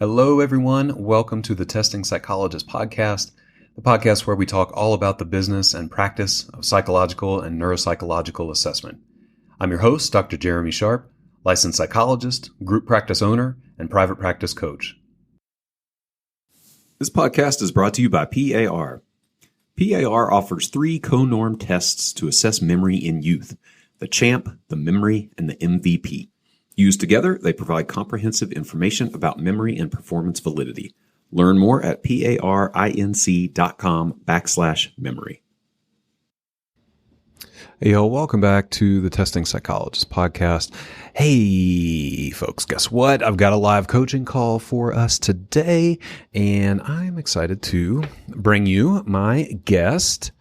Hello, everyone. Welcome to the Testing Psychologist podcast, the podcast where we talk all about the business and practice of psychological and neuropsychological assessment. I'm your host, Dr. Jeremy Sharp, licensed psychologist, group practice owner, and private practice coach. This podcast is brought to you by PAR. PAR offers 3 co-norm tests to assess memory in youth: the CHAMP, the MEMORY, and the MVP. Used together, they provide comprehensive information about memory and performance validity. Learn more at parinc.com/memory. Hey, y'all, welcome back to the Testing Psychologist podcast. Hey, folks, guess what? I've got a live coaching call for us today, and I'm excited to bring you my guest,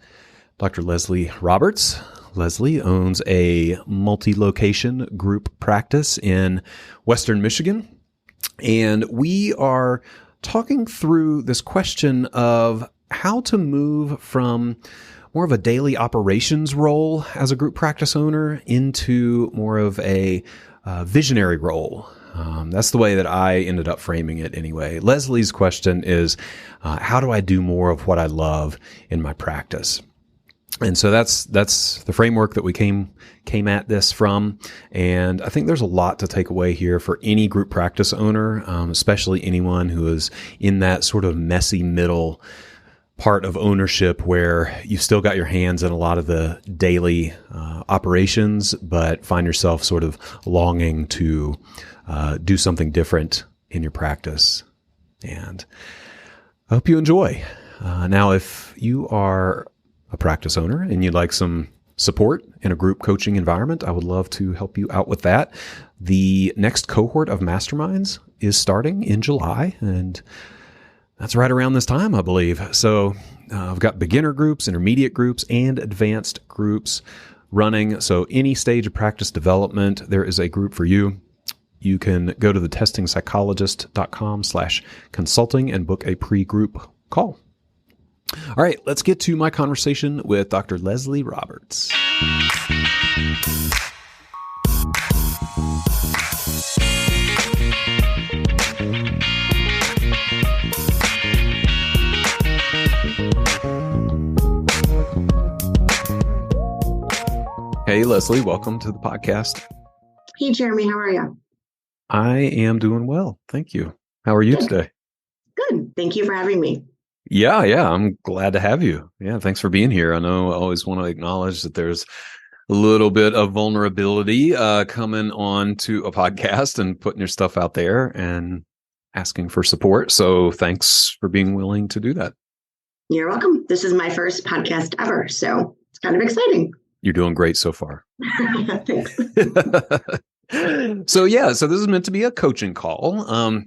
Dr. Leslie Roberts. Leslie owns a multi-location group practice in Western Michigan, and we are talking through this question of how to move from more of a daily operations role as a group practice owner into more of a visionary role. That's the way that I ended up framing it anyway. Leslie's question is, how do I do more of what I love in my practice? And so that's the framework that we came at this from. And I think there's a lot to take away here for any group practice owner, especially anyone who is in that sort of messy middle part of ownership where you've still got your hands in a lot of the daily operations, but find yourself sort of longing to do something different in your practice. And I hope you enjoy. Now, if you are a practice owner and you'd like some support in a group coaching environment, I would love to help you out with that. The next cohort of masterminds is starting in July, and that's right around this time, I believe. So I've got beginner groups, intermediate groups, and advanced groups running. So any stage of practice development, there is a group for you. You can go to the testingpsychologist.com/consulting and book a pre-group call. All right, let's get to my conversation with Dr. Leslie Roberts. Hey, Leslie, welcome to the podcast. Hey, Jeremy, how are you? I am doing well. Thank you. How are you today? Good. Thank you for having me. Yeah, I'm glad to have you. Yeah, thanks for being here. I know I always want to acknowledge that there's a little bit of vulnerability coming on to a podcast and putting your stuff out there and asking for support. So thanks for being willing to do that. You're welcome. This is my first podcast ever, so it's kind of exciting. You're doing great so far. Thanks. So this is meant to be a coaching call.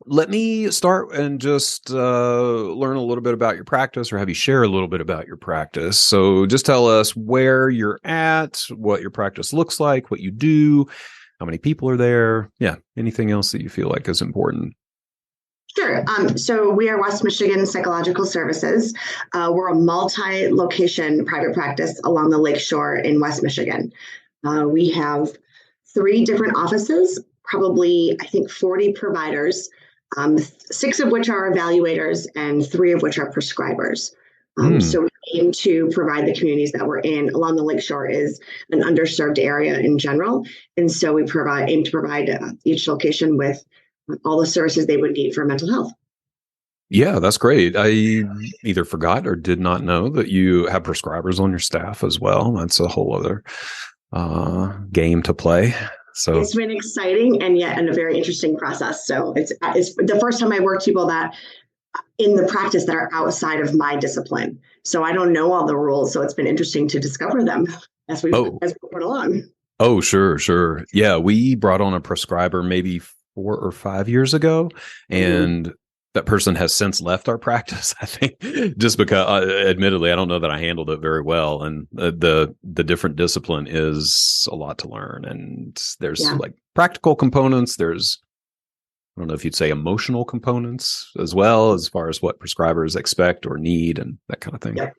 Let me start and just learn a little bit about your practice, or have you share a little bit about your practice. So just tell us where you're at, what your practice looks like, what you do, how many people are there. Yeah, anything else that you feel like is important. Sure. So we are West Michigan Psychological Services. We're a multi-location private practice along the lakeshore in West Michigan. We have 3 different offices, probably, I think, 40 providers. 6 of which are evaluators and 3 of which are prescribers. So we aim to provide the communities that we're in along the lakeshore is an underserved area in general. And so we aim to provide each location with all the services they would need for mental health. Yeah, that's great. I either forgot or did not know that you have prescribers on your staff as well. That's a whole other game to play. So it's been exciting and yet in a very interesting process. So it's the first time I worked with people that in the practice that are outside of my discipline. So I don't know all the rules. So it's been interesting to discover them as we went along. Oh, sure. Yeah, we brought on a prescriber maybe 4 or 5 years ago, and that person has since left our practice, I think, just because, admittedly, I don't know that I handled it very well. And the different discipline is a lot to learn. And there's like practical components. There's, I don't know if you'd say emotional components as well, as far as what prescribers expect or need and that kind of thing. Yep.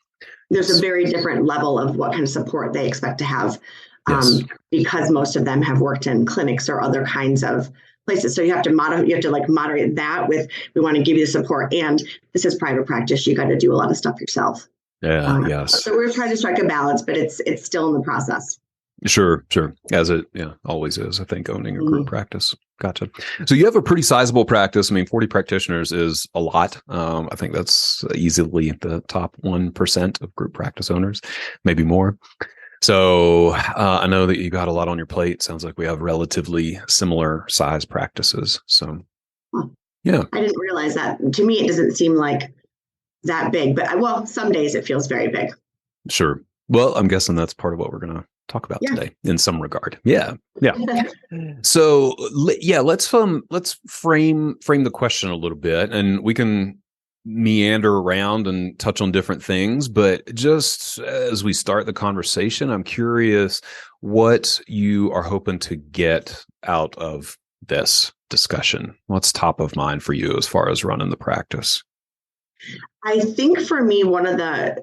There's a very different level of what kind of support they expect to have Yes. because most of them have worked in clinics or other kinds of places. So you have to moderate that with, we want to give you the support. And this is private practice. You got to do a lot of stuff yourself. Yeah. Yes. So we're trying to strike a balance, but it's still in the process. Sure. As it always is, I think, owning a group practice. Gotcha. So you have a pretty sizable practice. I mean, 40 practitioners is a lot. I think that's easily the top 1% of group practice owners, maybe more. So I know that you got a lot on your plate. Sounds like we have relatively similar size practices. So, yeah. I didn't realize that. To me, it doesn't seem like that big, but some days it feels very big. Sure. Well, I'm guessing that's part of what we're going to talk about today in some regard. Yeah. So let's frame the question a little bit, and we can meander around and touch on different things. But just as we start the conversation, I'm curious what you are hoping to get out of this discussion. What's top of mind for you as far as running the practice? I think for me, one of the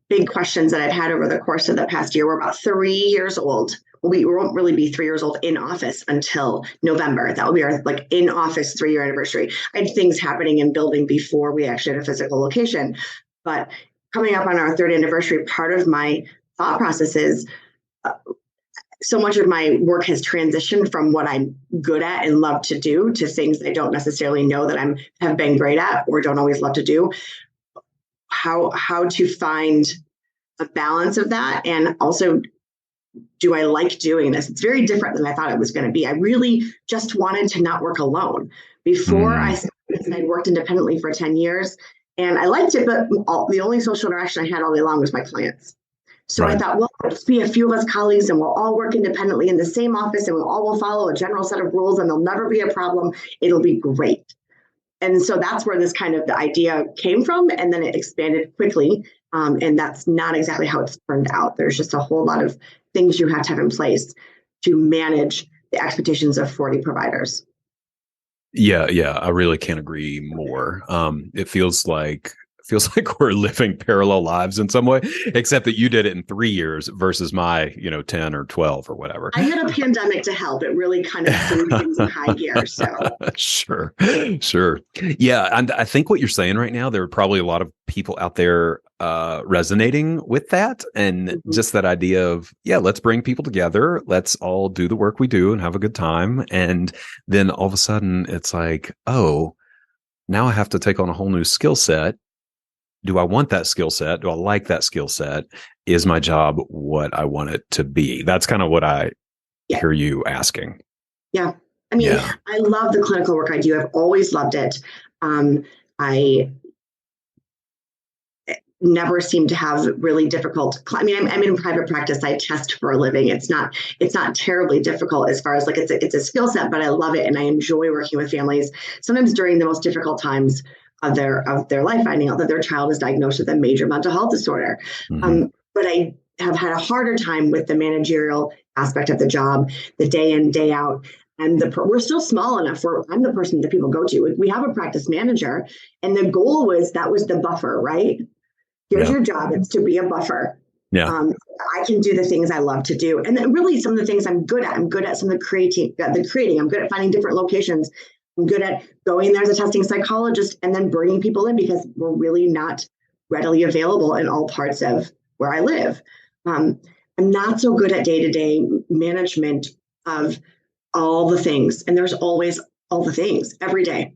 big questions that I've had over the course of the past year, we're about 3 years old. We won't really be 3 years old in office until November. That will be our in office 3-year anniversary. I had things happening in building before we actually had a physical location. But coming up on our 3rd anniversary, part of my thought process is so much of my work has transitioned from what I'm good at and love to do to things I don't necessarily know that have been great at or don't always love to do. How to find a balance of that, and also, do I like doing this? It's very different than I thought it was going to be. I really just wanted to not work alone. Before I started, I worked independently for 10 years, and I liked it, but the only social interaction I had all day long was my clients. So I thought, well, there'll just be a few of us colleagues, and we'll all work independently in the same office, and we'll all follow a general set of rules, and there'll never be a problem. It'll be great. And so that's where this kind of the idea came from. And then it expanded quickly. And that's not exactly how it's turned out. There's just a whole lot of things you have to have in place to manage the expectations of 40 providers. Yeah. I really can't agree more. It feels like we're living parallel lives in some way, except that you did it in 3 years versus my, 10 or 12 or whatever. I had a pandemic to help. It really kind of threw things in high gear. So Sure. Yeah. And I think what you're saying right now, there are probably a lot of people out there resonating with that. And just that idea of, let's bring people together. Let's all do the work we do and have a good time. And then all of a sudden it's like, oh, now I have to take on a whole new skill set. Do I want that skill set? Do I like that skill set? Is my job what I want it to be? That's kind of what I hear you asking. Yeah. I mean, I love the clinical work I do. I've always loved it. I never seem to have really difficult. I'm in private practice. I test for a living. It's not terribly difficult as far as it's a skill set, but I love it. And I enjoy working with families, sometimes during the most difficult times of their life, finding out that their child is diagnosed with a major mental health disorder. But I have had a harder time with the managerial aspect of the job, the day in, day out. And we're still small enough where I'm the person that people go to. We have a practice manager, and the goal was the buffer, right? Here's your job. It's to be a buffer. Yeah. I can do the things I love to do. And then really some of the things I'm good at. I'm good at some of the creating. I'm good at finding different locations. I'm good at going there as a testing psychologist and then bringing people in because we're really not readily available in all parts of where I live. I'm not so good at day-to-day management of all the things. And there's always all the things every day.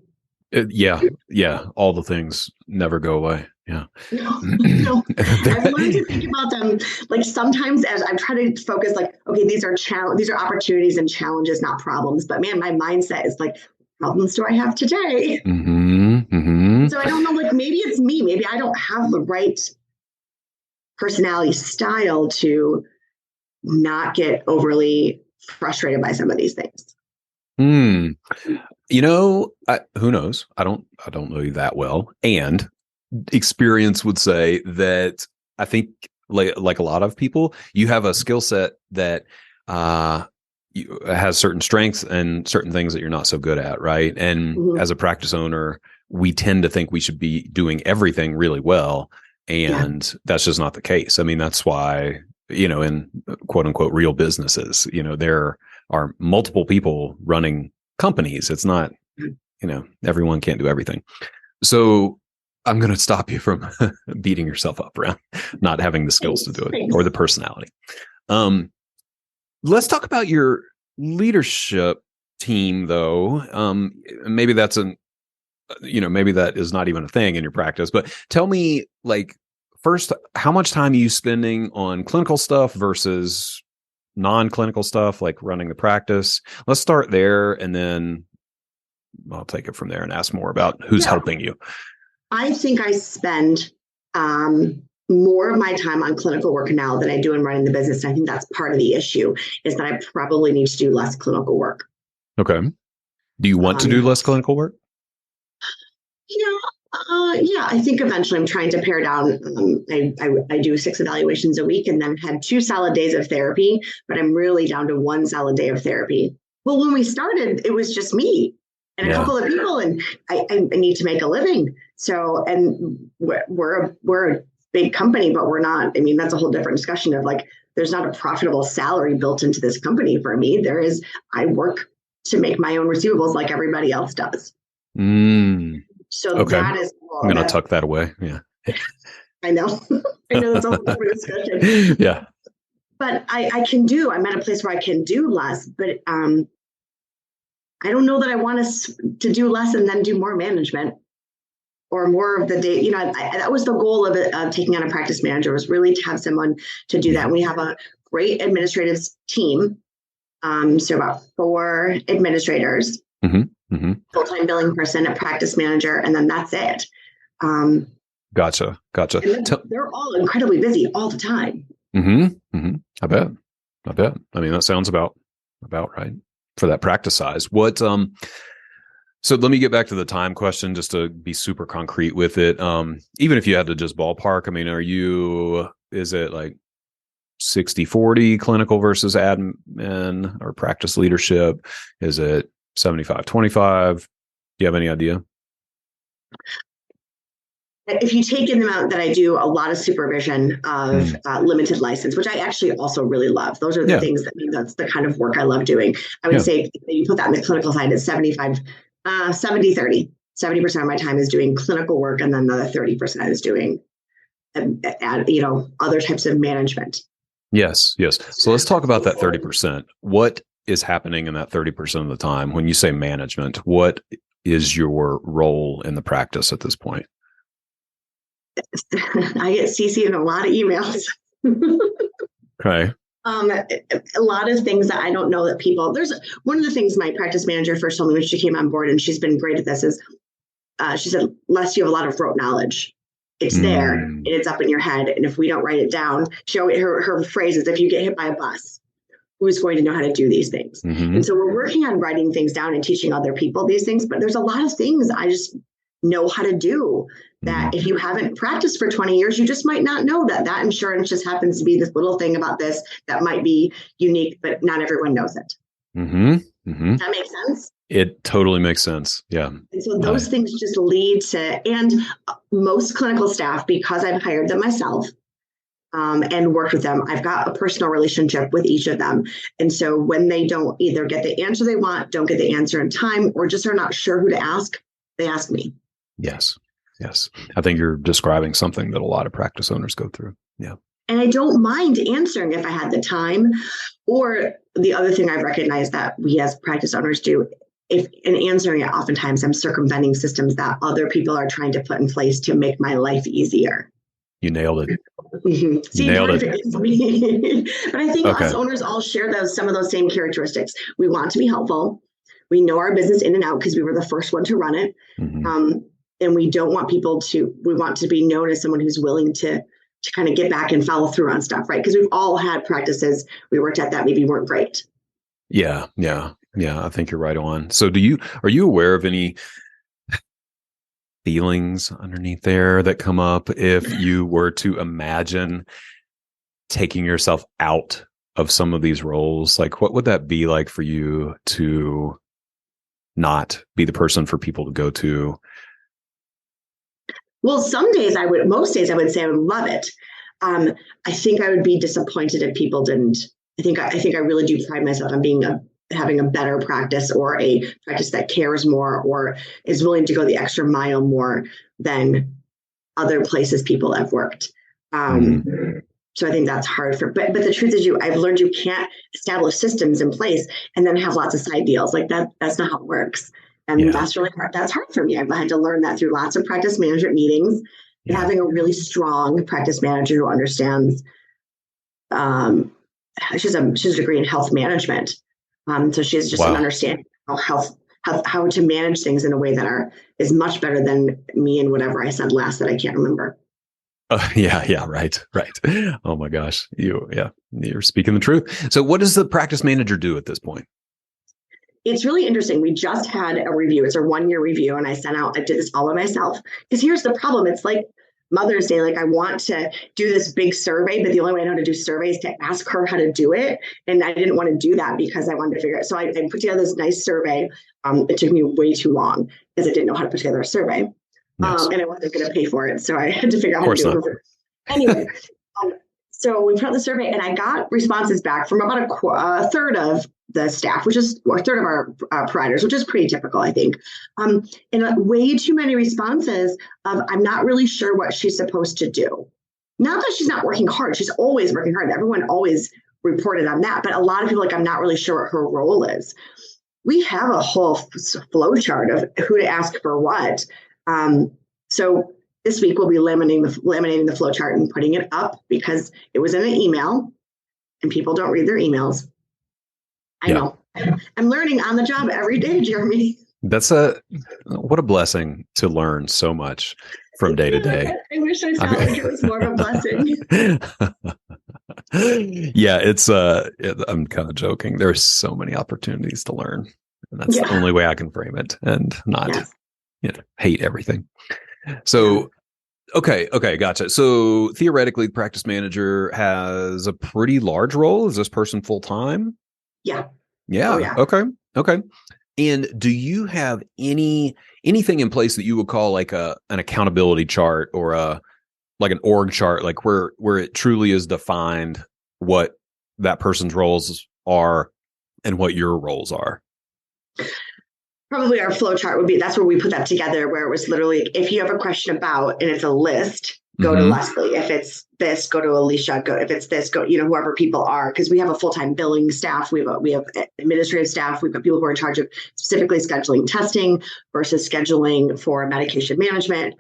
All the things never go away. Yeah. No. I've learned to think about them sometimes as I'm trying to focus okay, these are opportunities and challenges, not problems. But man, my mindset is problems do I have today? So I don't know, maybe it's me. Maybe I don't have the right personality style to not get overly frustrated by some of these things. Who knows? I don't know you that well. And experience would say that I think like a lot of people, you have a skill set that has certain strengths and certain things that you're not so good at, right? And as a practice owner, we tend to think we should be doing everything really well. And that's just not the case. I mean, that's why, in quote unquote real businesses, there are multiple people running companies. It's not, everyone can't do everything. So I'm going to stop you from beating yourself up around not having the skills to do it or the personality. Let's talk about your leadership team, though. Maybe that's maybe that is not even a thing in your practice, but tell me, like, first, how much time are you spending on clinical stuff versus non-clinical stuff, like running the practice? Let's start there, and then I'll take it from there and ask more about who's helping you. I think I spend more of my time on clinical work now than I do in running the business. And I think that's part of the issue, is that I probably need to do less clinical work. Okay. Do you want to do less clinical work? Yeah, I think eventually I'm trying to pare down. I do 6 evaluations a week and then had 2 solid days of therapy, but I'm really down to 1 solid day of therapy. Well, when we started, it was just me and a couple of people, and I need to make a living. So, and we're a big company, but we're not. I mean, that's a whole different discussion of, like, there's not a profitable salary built into this company for me. There is. I work to make my own receivables like everybody else does. So that is cool. I'm going to tuck that away. Yeah. I know. I know that's a whole different discussion. Yeah. But I'm at a place where I can do less, but I don't know that I want to do less and then do more management or more of the day. That was the goal of taking on a practice manager, was really to have someone to do that. And we have a great administrative team. So about 4 administrators. Full-time billing person, a practice manager, and then that's it. Gotcha. They're all incredibly busy all the time. I bet. I mean, that sounds about right for that practice size. What? So let me get back to the time question, just to be super concrete with it. Even if you had to just ballpark, I mean, is it like 60-40 clinical versus admin or practice leadership? Is it 75-25? Do you have any idea? If you take in the amount that I do a lot of supervision of limited license, which I actually also really love. Those are the things that's the kind of work I love doing. I would say if you put that in the clinical side, it's 70-30. 70% of my time is doing clinical work, and then the other 30% is doing other types of management. Yes. So let's talk about that 30%. What is happening in that 30% of the time? When you say management, what is your role in the practice at this point? I get CC'd in a lot of emails. Okay. A lot of things that I don't know that people, there's one of the things my practice manager first told me when she came on board, and she's been great at this, is she said, Les, you have a lot of rote knowledge. It's there and it's up in your head. And if we don't write it down, her phrase is, if you get hit by a bus, who's going to know how to do these things? And so we're working on writing things down and teaching other people these things, but there's a lot of things I just know how to do that if you haven't practiced for 20 years, you just might not know that insurance just happens to be this little thing about this that might be unique, but not everyone knows it. Does that make sense? It totally makes sense. Yeah. And so those things just lead to, and most clinical staff, because I've hired them myself, and worked with them, I've got a personal relationship with each of them. And so when they don't either get the answer they want, don't get the answer in time, or just are not sure who to ask, they ask me. Yes. I think you're describing something that a lot of practice owners go through. Yeah. And I don't mind answering if I had the time. Or the other thing I've recognized that we as practice owners do, if in answering it, oftentimes I'm circumventing systems that other people are trying to put in place to make my life easier. You nailed it. See, nailed it. But I think us owners all share some of those same characteristics. We want to be helpful. We know our business in and out because we were the first one to run it. And we don't want we want to be known as someone who's willing to kind of get back and follow through on stuff, right? Because we've all had practices we worked at that maybe weren't great. Yeah. I think you're right on. So are you aware of any feelings underneath there that come up if you were to imagine taking yourself out of some of these roles? Like, what would that be like for you to not be the person for people to go to? Well, most days I would say I would love it. I think I would be disappointed if people didn't. I think I really do pride myself on being a having a better practice or a practice that cares more or is willing to go the extra mile more than other places people have worked. So I think that's hard but the truth is I've learned you can't establish systems in place and then have lots of side deals like that. That's not how it works. And that's really hard. That's hard for me. I've had to learn that through lots of practice management meetings and having a really strong practice manager who understands, she's a degree in health management. So she has just an understanding of how to manage things in a way that is much better than me and whatever I said last that I can't remember. Right. Oh my gosh. You're speaking the truth. So what does the practice manager do at this point? It's really interesting. We just had a review. It's a 1-year review. And I did this all by myself because here's the problem. It's like Mother's Day. Like I want to do this big survey, but the only way I know how to do surveys is to ask her how to do it. And I didn't want to do that because I wanted to figure it. So I put together this nice survey. It took me way too long because I didn't know how to put together a survey. Yes. And I wasn't going to pay for it. So I had to figure out how to do it. Anyway, so we put out the survey and I got responses back from about a third of the staff, or a third of our providers, which is pretty typical, I think. And way too many responses of, I'm not really sure what she's supposed to do. Not that she's not working hard. She's always working hard. Everyone always reported on that. But a lot of people I'm not really sure what her role is. We have a whole flow chart of who to ask for what. So this week we'll be laminating the flow chart and putting it up because it was in an email and people don't read their emails. I know. I'm learning on the job every day, Jeremy. That's what a blessing to learn so much from day to day. I wish I felt like it was more of a blessing. I'm kind of joking. There's so many opportunities to learn. And that's the only way I can frame it and not hate everything. So, okay, gotcha. So theoretically, the practice manager has a pretty large role. Is this person full-time? Yeah. Yeah. Oh, yeah. Okay. And do you have anything in place that you would call like an accountability chart or like an org chart, like where it truly is defined what that person's roles are and what your roles are? Probably our flow chart would be, that's where we put that together, where it was literally, if you have a question about, and it's a list, go to Leslie. If it's this, go to Alicia. If it's this, go, whoever people are, because we have a full-time billing staff. We have administrative staff. We've got people who are in charge of specifically scheduling testing versus scheduling for medication management.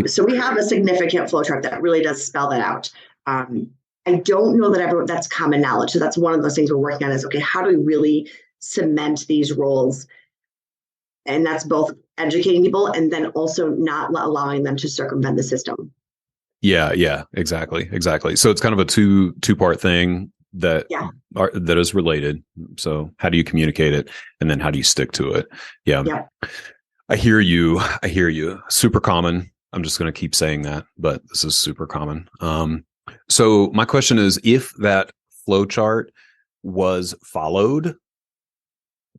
So we have a significant flow chart that really does spell that out. I don't know that that's common knowledge. So that's one of those things we're working on is, okay, how do we really cement these roles? And that's both educating people and then also not allowing them to circumvent the system. Yeah, exactly. So it's kind of a two-part thing that is related. So how do you communicate it, and then how do you stick to it? Yeah. I hear you. Super common. I'm just going to keep saying that, but this is super common. So my question is, if that flow chart was followed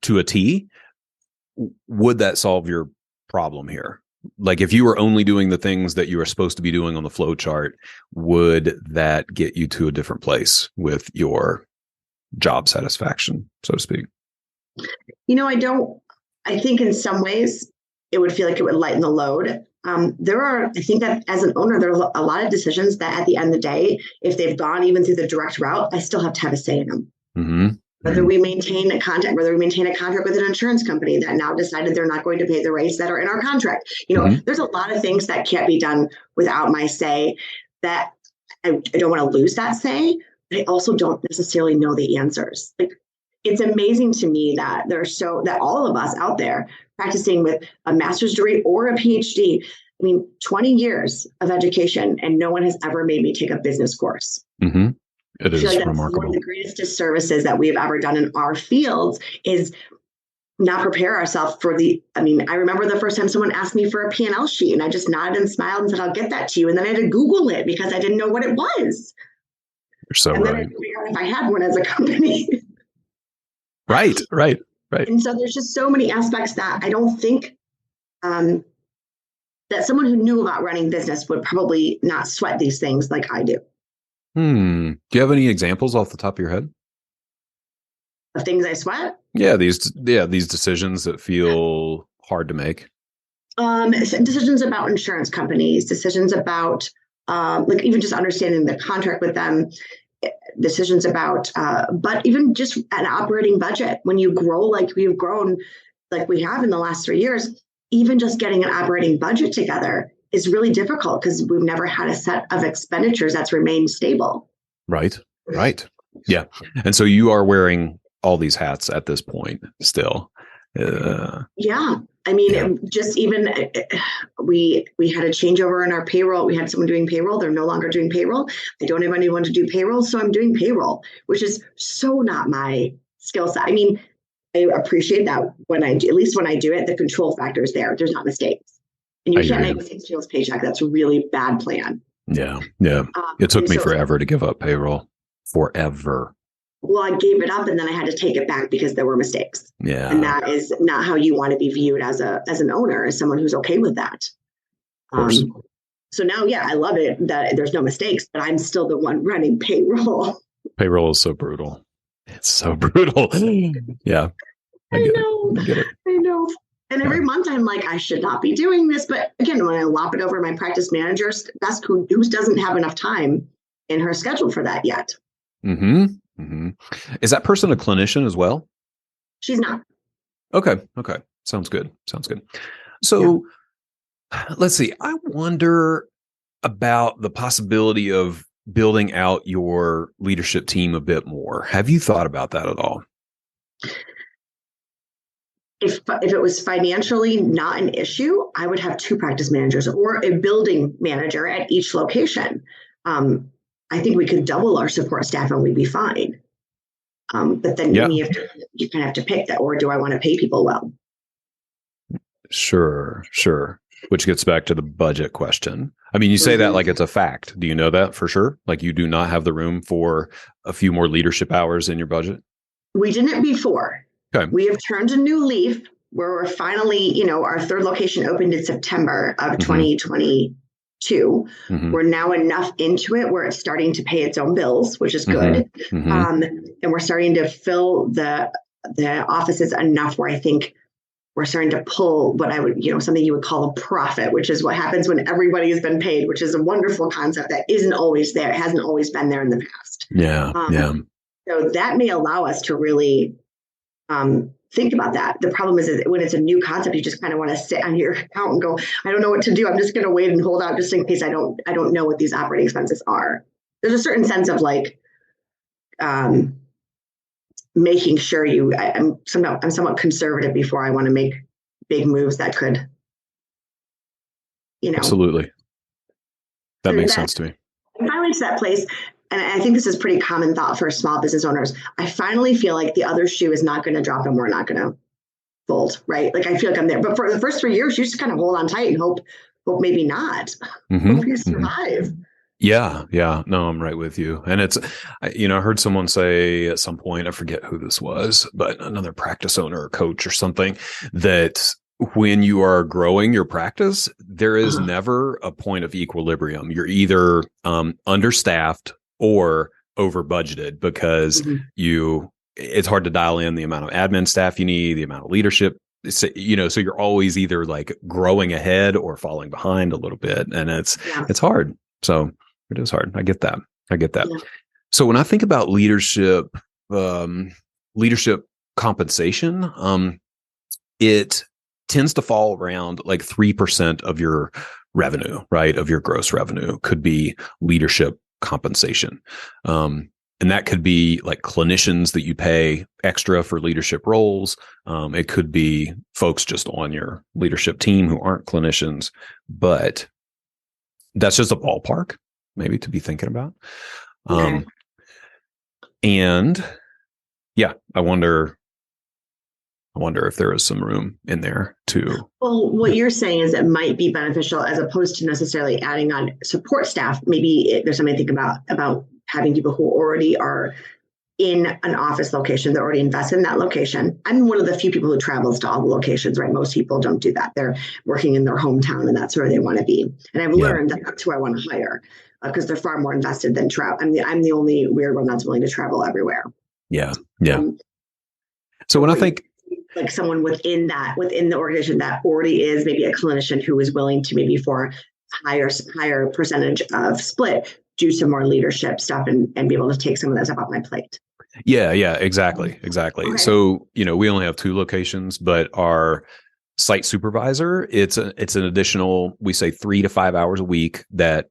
to a T, would that solve your problem here? Like if you were only doing the things that you were supposed to be doing on the flow chart, would that get you to a different place with your job satisfaction, so to speak? I think in some ways it would feel like it would lighten the load. I think that as an owner, there's a lot of decisions that at the end of the day, if they've gone even through the direct route, I still have to have a say in them. Mm-hmm. Whether we maintain a contract with an insurance company that now decided they're not going to pay the rates that are in our contract. There's a lot of things that can't be done without my say, that I don't want to lose that say, but I also don't necessarily know the answers. Like, it's amazing to me that that all of us out there practicing with a master's degree or a PhD, 20 years of education, and no one has ever made me take a business course. Mm-hmm. It is remarkable. One of the greatest disservices that we've ever done in our fields is not prepare ourselves for I remember the first time someone asked me for a P&L sheet, and I just nodded and smiled and said, I'll get that to you. And then I had to Google it because I didn't know what it was. You're so and right. Then I had to figure out if I had one as a company. Right. And so there's just so many aspects that I don't think that someone who knew about running business would probably not sweat these things like I do. Do you have any examples off the top of your head? Of things I sweat? these decisions that feel hard to make. Decisions about insurance companies, decisions about like even just understanding the contract with them, decisions about, but even just an operating budget. When you grow like we've grown, like we have in the last 3 years, even just getting an operating budget together is really difficult because we've never had a set of expenditures that's remained stable. Right. Yeah. And so you are wearing all these hats at this point still. Yeah. I mean, just even we had a changeover in our payroll. We had someone doing payroll. They're no longer doing payroll. I don't have anyone to do payroll. So I'm doing payroll, which is so not my skill set. I mean, I appreciate that when I do, at least when I do it, the control factor is there. There's not mistakes. And you can't make mistakes to paycheck. That's a really bad plan. Yeah. It took me forever to give up payroll. Forever. Well, I gave it up and then I had to take it back because there were mistakes. Yeah. And that is not how you want to be viewed as an owner, as someone who's okay with that. So now, I love it that there's no mistakes, but I'm still the one running payroll. Payroll is so brutal. It's so brutal. Yeah. I get it. I know. And every month I'm like, I should not be doing this. But again, when I lop it over my practice manager's desk, who doesn't have enough time in her schedule for that yet. Mm-hmm. Mm-hmm. Is that person a clinician as well? She's not. Okay. Sounds good. So let's see. I wonder about the possibility of building out your leadership team a bit more. Have you thought about that at all? If it was financially not an issue, I would have 2 practice managers or a building manager at each location. I think we could double our support staff and we'd be fine. But then you kind of have to pick that, or do I want to pay people well? Sure. Which gets back to the budget question. I mean, you say that like it's a fact. Do you know that for sure? Like you do not have the room for a few more leadership hours in your budget? We didn't before. Okay. We have turned a new leaf where we're finally, our 3rd location opened in September of 2022. Mm-hmm. We're now enough into it where it's starting to pay its own bills, which is good. Mm-hmm. And we're starting to fill the offices enough where I think we're starting to pull what I would, something you would call a profit, which is what happens when everybody has been paid, which is a wonderful concept that isn't always there. It hasn't always been there in the past. Yeah. So that may allow us to really think about that. The problem is when it's a new concept, you just kind of want to sit on your account and go, I don't know what to do. I'm just going to wait and hold out just in case I don't know what these operating expenses are. There's a certain sense of like making sure I'm somewhat conservative before I want to make big moves that could, Absolutely. That makes sense to me. I'm finally to that place. And I think this is pretty common thought for small business owners. I finally feel like the other shoe is not going to drop and we're not going to fold, right? Like I feel like I'm there. But for the first 3 years, you just kind of hold on tight and hope maybe not. Mm-hmm. Hope you survive. Mm-hmm. Yeah. No, I'm right with you. And it's, I heard someone say at some point, I forget who this was, but another practice owner or coach or something, that when you are growing your practice, there is never a point of equilibrium. You're either understaffed or over budgeted because it's hard to dial in the amount of admin staff you need, the amount of leadership, so you're always either like growing ahead or falling behind a little bit. And it's hard. So it is hard. I get that. Yeah. So when I think about leadership compensation, it tends to fall around like 3% of your revenue, right? Of your gross revenue could be leadership compensation. And that could be like clinicians that you pay extra for leadership roles. It could be folks just on your leadership team who aren't clinicians, but that's just a ballpark maybe to be thinking about. Okay. And I wonder if there is some room in there too. Well, what you're saying is it might be beneficial as opposed to necessarily adding on support staff. Maybe there's something to think about having people who already are in an office location. They're already invested in that location. I'm one of the few people who travels to all the locations, right? Most people don't do that. They're working in their hometown and that's where they want to be. And I've learned that that's who I want to hire because they're far more invested than travel. I'm the only weird one that's willing to travel everywhere. Yeah. So when I think like someone within the organization that already is maybe a clinician who is willing to maybe for higher percentage of split do some more leadership stuff and be able to take some of that stuff off my plate. Yeah, exactly. Okay. So, we only have 2 locations, but our site supervisor, it's an additional, we say 3 to 5 hours a week that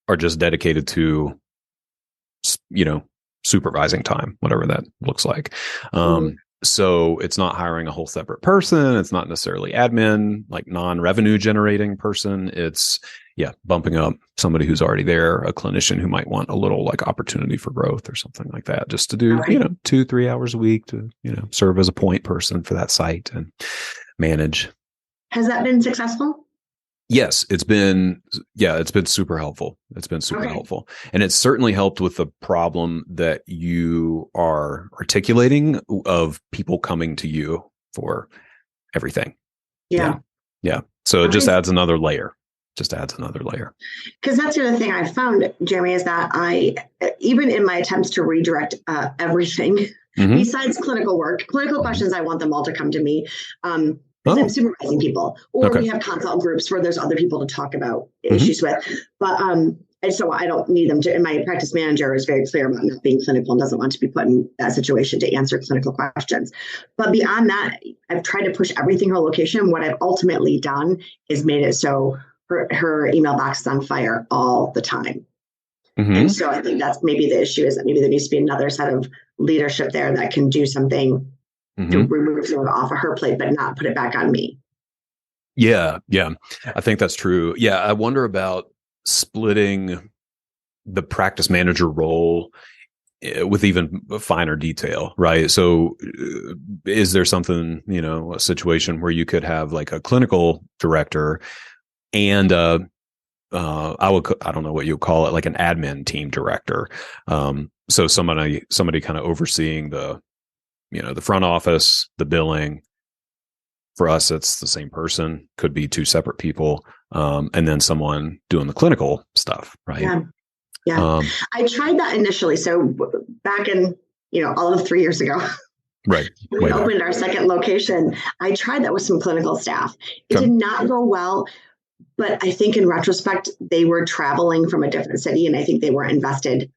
are just dedicated to, supervising time, whatever that looks like. So it's not hiring a whole separate person. It's not necessarily admin, like non-revenue generating person. It's bumping up somebody who's already there, a clinician who might want a little like opportunity for growth or something like that, just to do, 2-3 hours a week to, serve as a point person for that site and manage. Has that been successful? Yes, it's been super helpful. It's been super helpful. And it's certainly helped with the problem that you are articulating of people coming to you for everything. Yeah. So it just adds another layer. Because that's the other thing I found, Jeremy, is that I, even in my attempts to redirect everything, besides clinical questions, I want them all to come to me. I'm supervising people, or we have consult groups where there's other people to talk about issues with. But and so I don't need them to. And my practice manager is very clear about not being clinical and doesn't want to be put in that situation to answer clinical questions. But beyond that, I've tried to push everything her location. What I've ultimately done is made it so her email box is on fire all the time. And so I think that's maybe the issue, is that maybe there needs to be another set of leadership there that can do something to remove some off of her plate, but not put it back on me. Yeah. I think that's true. Yeah. I wonder about splitting the practice manager role with even finer detail, right? So is there something, a situation where you could have like a clinical director and I don't know what you call it, like an admin team director. So somebody kind of overseeing the front office, the billing. For us, it's the same person, could be 2 separate people. And then someone doing the clinical stuff, right? Yeah. I tried that initially. So back in, all of 3 years ago, right. We opened our second location. I tried that with some clinical staff. It did not go well, but I think in retrospect, they were traveling from a different city, and I think they were invested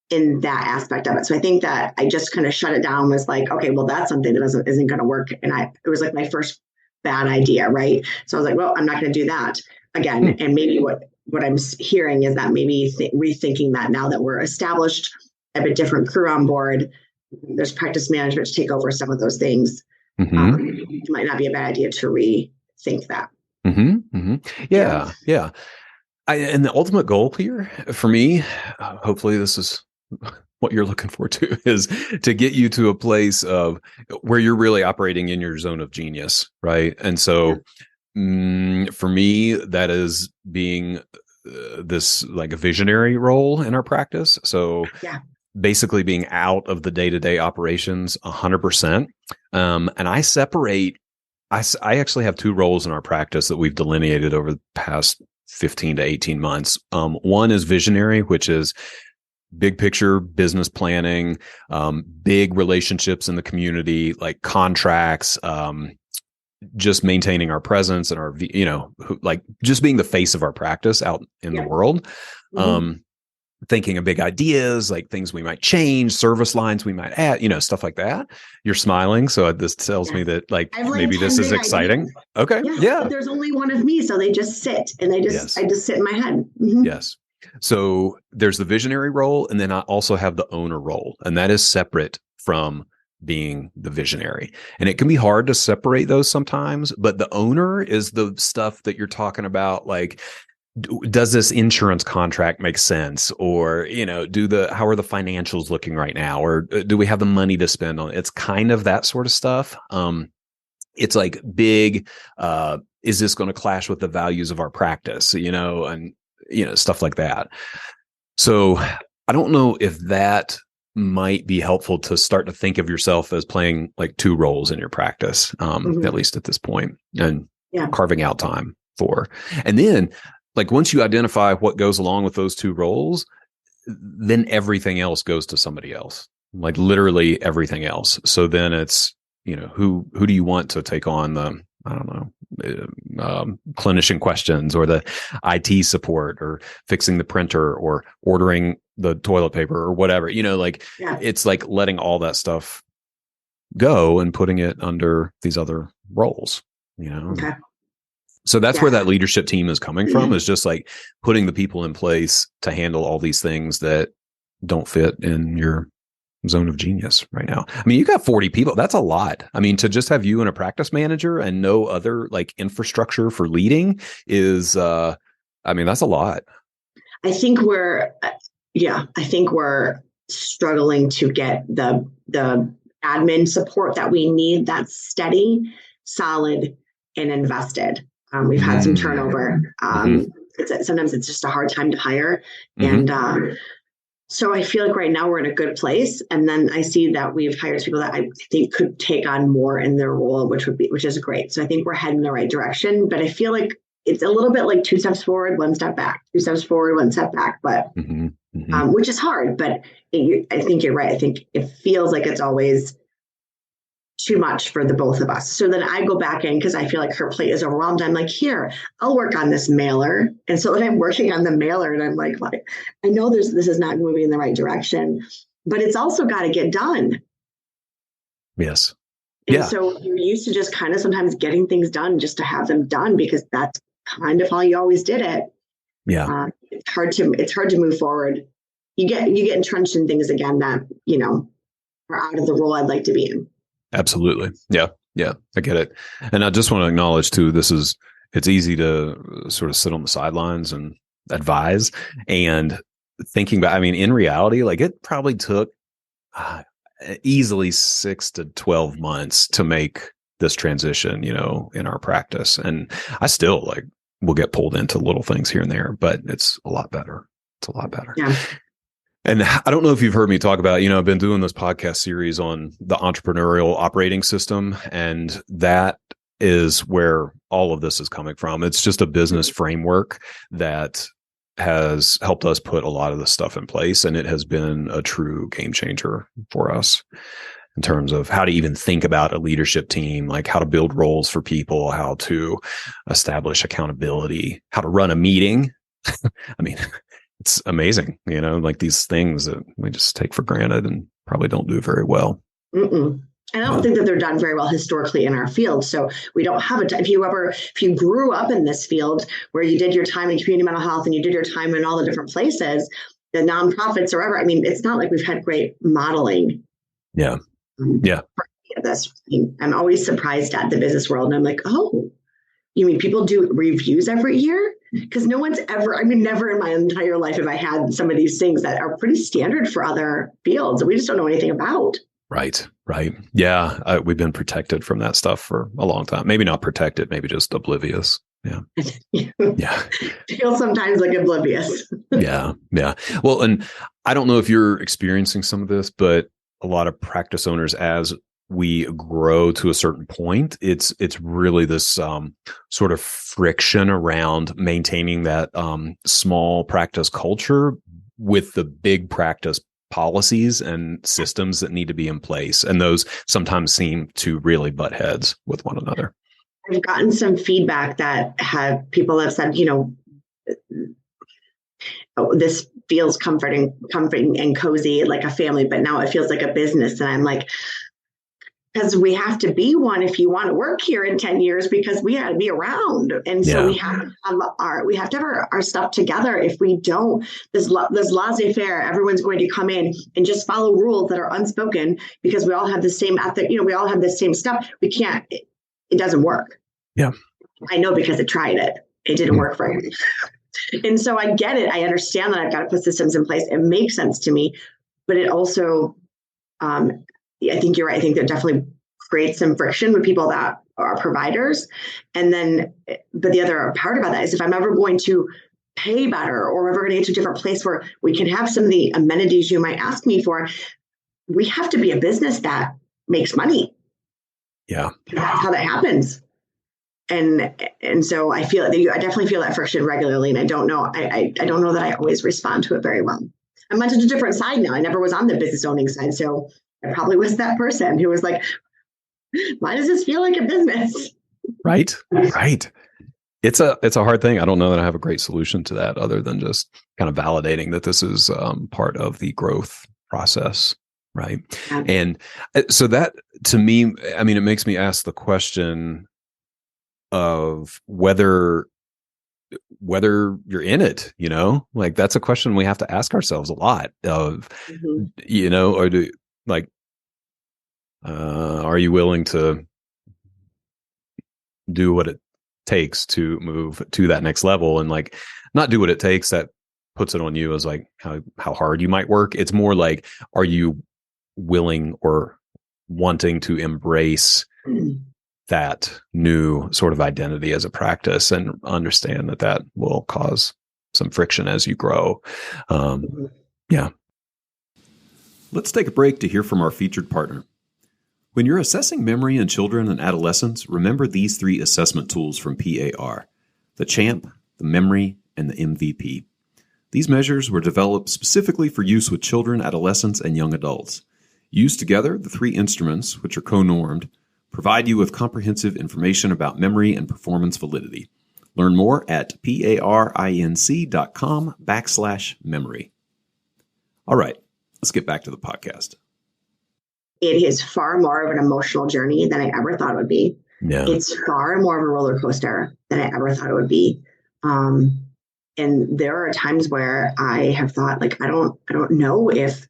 in that aspect of it. So I think that I just kind of shut it down, was like, okay, well, that's something that isn't going to work. And it was like my first bad idea, right? So I was like, well, I'm not going to do that again. And maybe what I'm hearing is that maybe rethinking that now that we're established, I have a different crew on board, there's practice management to take over some of those things. It might not be a bad idea to rethink that. Yeah. And the ultimate goal here for me, hopefully this is what you're looking for too, is to get you to a place of where you're really operating in your zone of genius, right? And so for me, that is being this like a visionary role in our practice. So basically being out of the day-to-day operations 100%. And I separate, I actually have 2 roles in our practice that we've delineated over the past 15 to 18 months. One is visionary, which is big picture business planning, big relationships in the community, like contracts, just maintaining our presence and our, like just being the face of our practice out in the world. Thinking of big ideas, like things we might change, service lines we might add, stuff like that. You're smiling. So this tells me that maybe this is exciting. Ideas. Okay. Yeah. But there's only one of me. So they just sit and I just sit in my head. Yes. So there's the visionary role. And then I also have the owner role, and that is separate from being the visionary. And it can be hard to separate those sometimes, but the owner is the stuff that you're talking about. Like, does this insurance contract make sense? Or, how are the financials looking right now? Or do we have the money to spend on it? It's kind of that sort of stuff. It's like big, is this going to clash with the values of our practice? And, stuff like that. So I don't know if that might be helpful to start to think of yourself as playing like 2 roles in your practice, at least at this point, and carving out time for, and then like once you identify what goes along with those 2 roles, then everything else goes to somebody else, like literally everything else. So then it's, who do you want to take on the, I don't know, clinician questions or the IT support or fixing the printer or ordering the toilet paper or whatever, it's like letting all that stuff go and putting it under these other roles, Okay. So that's where that leadership team is coming from, is just like putting the people in place to handle all these things that don't fit in your zone of genius right now. I mean, you got 40 people. That's a lot. I mean, to just have you and a practice manager and no other like infrastructure for leading is, that's a lot. I think we're struggling to get the admin support that we need that's steady, solid, and invested. We've had some turnover. Sometimes it's just a hard time to hire. And so I feel like right now we're in a good place. And then I see that we've hired people that I think could take on more in their role, which is great. So I think we're heading in the right direction. But I feel like it's a little bit like 2 steps forward, 1 step back, 2 steps forward, 1 step back, but which is hard. But I think you're right. I think it feels like it's always too much for the both of us. So then I go back in because I feel like her plate is overwhelmed. I'm like, here, I'll work on this mailer. And so then I'm working on the mailer and I'm like, I know this is not moving in the right direction, but it's also got to get done. Yes. And so you're used to just kind of sometimes getting things done just to have them done because that's kind of how you always did it. Yeah. It's hard to move forward. You get entrenched in things again that, are out of the role I'd like to be in. Absolutely. Yeah. Yeah. I get it. And I just want to acknowledge too, it's easy to sort of sit on the sidelines and advise and thinking about, in reality, like it probably took easily 6 to 12 months to make this transition, in our practice. And I still will get pulled into little things here and there, but it's a lot better. It's a lot better. Yeah. And I don't know if you've heard me talk about, I've been doing this podcast series on the entrepreneurial operating system, and that is where all of this is coming from. It's just a business framework that has helped us put a lot of this stuff in place, and it has been a true game changer for us in terms of how to even think about a leadership team, like how to build roles for people, how to establish accountability, how to run a meeting. It's amazing, like these things that we just take for granted and probably don't do very well. And I don't think that they're done very well historically in our field. So we don't have if you grew up in this field where you did your time in community mental health and you did your time in all the different places, the nonprofits or whatever, it's not like we've had great modeling. Yeah. For this. I'm always surprised at the business world. And I'm like, oh, you mean people do reviews every year? Because no one's ever, never in my entire life have I had some of these things that are pretty standard for other fields that we just don't know anything about. Right. Yeah. We've been protected from that stuff for a long time. Maybe not protected, maybe just oblivious. Yeah. Yeah. Feel sometimes like oblivious. Yeah. Well, and I don't know if you're experiencing some of this, but a lot of practice owners, as we grow to a certain point, it's really this sort of friction around maintaining that small practice culture with the big practice policies and systems that need to be in place. And those sometimes seem to really butt heads with one another. I've gotten some feedback that people have said, this feels comforting and cozy like a family, but now it feels like a business. And I'm like, because we have to be one if you want to work here in 10 years, because we got to be around. And so we have to have our stuff together. If we don't, this laissez-faire, everyone's going to come in and just follow rules that are unspoken because we all have the same ethic, we all have the same stuff. We can't, it doesn't work. Yeah. I know because I tried it. It didn't work for me. And so I get it. I understand that I've got to put systems in place. It makes sense to me, but it also, I think you're right. I think that definitely creates some friction with people that are providers. And then, but the other part about that is if I'm ever going to pay better or we're ever going to get to a different place where we can have some of the amenities you might ask me for, we have to be a business that makes money. Yeah. That's how that happens. And so I definitely feel that friction regularly. And I don't know that I always respond to it very well. I'm on such a different side now. I never was on the business owning side. So I probably was that person who was like, Why does this feel like a business? Right. Right. It's a hard thing. I don't know that I have a great solution to that other than just kind of validating that this is part of the growth process. Right. Yeah. And so that to me, I mean, it makes me ask the question of whether you're in it, like that's a question we have to ask ourselves a lot of, or do like, are you willing to do what it takes to move to that next level, and like not do what it takes that puts it on you as like how hard you might work. It's more like, are you willing or wanting to embrace that new sort of identity as a practice and understand that will cause some friction as you grow. Yeah. Let's take a break to hear from our featured partner. When you're assessing memory in children and adolescents, remember these 3 assessment tools from PAR: the CHAMP, the memory, and the MVP. These measures were developed specifically for use with children, adolescents, and young adults. Used together, the 3 instruments, which are co-normed, provide you with comprehensive information about memory and performance validity. Learn more at parinc.com/memory. All right, let's get back to the podcast. It is far more of an emotional journey than I ever thought it would be. Yeah. It's far more of a roller coaster than I ever thought it would be. And there are times where I have thought, like, I don't know if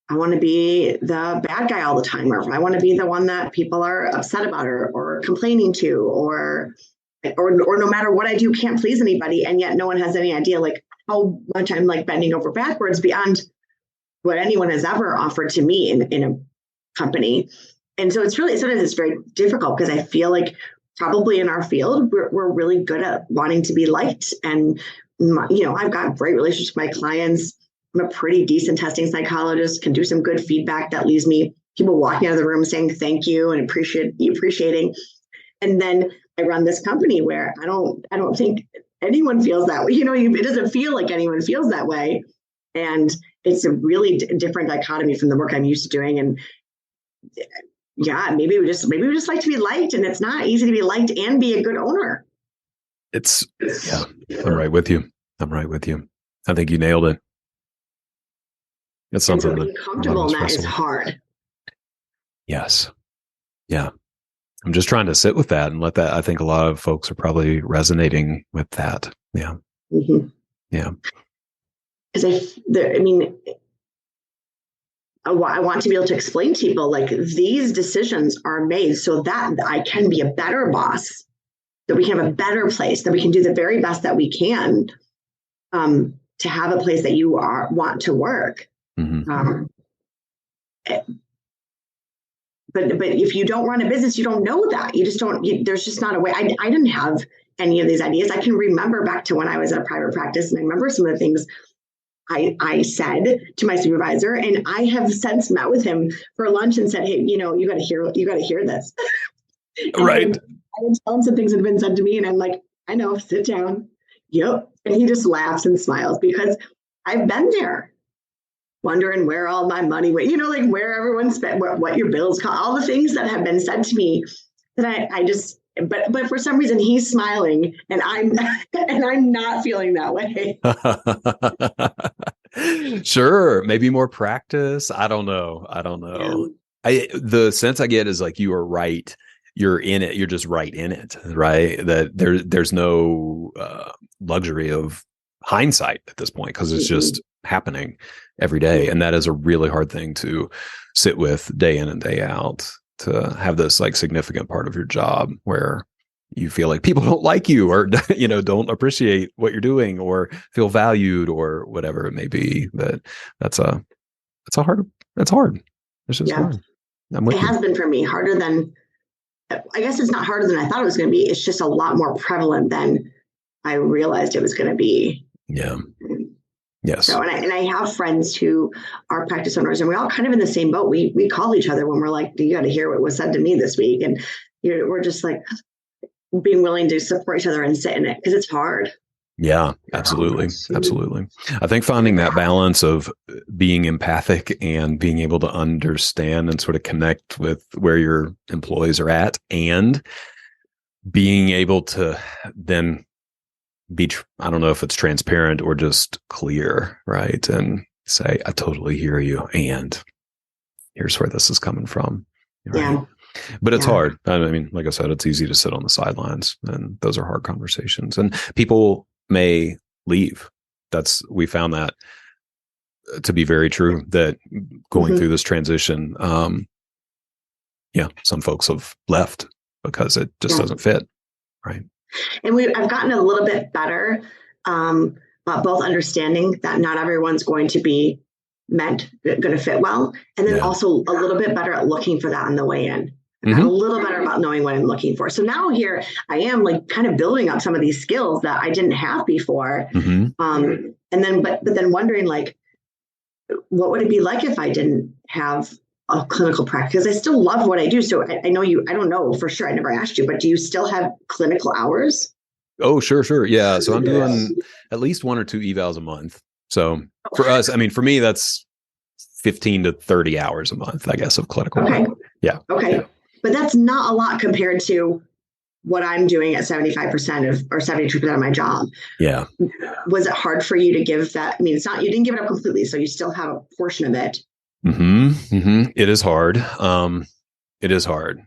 I want to be the bad guy all the time, or if I want to be the one that people are upset about or complaining to, or no matter what I do, can't please anybody. And yet no one has any idea like how much I'm like bending over backwards beyond what anyone has ever offered to me in a company. And so sometimes it's very difficult because I feel like probably in our field, we're really good at wanting to be liked. And, I've got great relationships with my clients. I'm a pretty decent testing psychologist, can do some good feedback that leaves me people walking out of the room saying thank you and appreciating. And then I run this company where I don't think anyone feels that way. It doesn't feel like anyone feels that way. And it's a really different dichotomy from the work I'm used to doing. And yeah, maybe we just like to be liked, and it's not easy to be liked and be a good owner. Yeah, I'm right with you. I think you nailed it. It's something and so being comfortable in that is hard. Yes. Yeah. I'm just trying to sit with that and let that. I think a lot of folks are probably resonating with that. Yeah. Mm-hmm. Yeah. Because I want to be able to explain to people like these decisions are made so that I can be a better boss, that we can have a better place, that we can do the very best that we can to have a place that you want to work. Mm-hmm. But if you don't run a business, you don't know that. You just don't. There's just not a way. I didn't have any of these ideas. I can remember back to when I was at a private practice, and I remember some of the things I said to my supervisor, and I have since met with him for lunch and said, "Hey, you got to hear this." Right. I would tell him some things that have been said to me, and I'm like, "I know, sit down." Yep. And he just laughs and smiles because I've been there, wondering where all my money went, like where everyone spent, what your bills cost, all the things that have been said to me that I just. But for some reason he's smiling and I'm not feeling that way. Sure. Maybe more practice. I don't know. Yeah. The sense I get is like, you are right. You're in it. You're just right in it. Right. That there's no luxury of hindsight at this point, because it's just happening every day. And that is a really hard thing to sit with day in and day out, to have this like significant part of your job where you feel like people don't like you or, don't appreciate what you're doing or feel valued or whatever it may be. That's hard. It's just hard. It has been for me harder than, I guess it's not harder than I thought it was going to be. It's just a lot more prevalent than I realized it was going to be. Yeah. Yes. So, and I have friends who are practice owners, and we're all kind of in the same boat. We call each other when we're like, "You got to hear what was said to me this week," and we're just like being willing to support each other and sit in it because it's hard. Yeah, absolutely. Absolutely. I think finding that balance of being empathic and being able to understand and sort of connect with where your employees are at, and being able to then be, I don't know if it's transparent or just clear, right? And say, I totally hear you. And here's where this is coming from. Right? Yeah. But it's Yeah. hard. I mean, like I said, it's easy to sit on the sidelines, and those are hard conversations, and people may leave. We found that to be very true, that going Mhm. through this transition, some folks have left because it just doesn't fit. Right. And I've gotten a little bit better about both understanding that not everyone's going to be going to fit well. And then also a little bit better at looking for that on the way in. I've got a little better about knowing what I'm looking for. So now here I am, like, kind of building up some of these skills that I didn't have before. And then, but then wondering, like, what would it be like if I didn't have a clinical practice? Because I still love what I do. So I know I don't know for sure. I never asked you, but do you still have clinical hours? Oh, sure. Yeah. So I'm doing at least 1 or 2 evals a month. So for us, I mean, for me, that's 15 to 30 hours a month, I guess, of clinical work. Yeah. Okay. Yeah. But that's not a lot compared to what I'm doing at 75% or 72% of my job. Yeah. Was it hard for you to give that? I mean, it's not, you didn't give it up completely, so you still have a portion of it. It is hard. It is hard.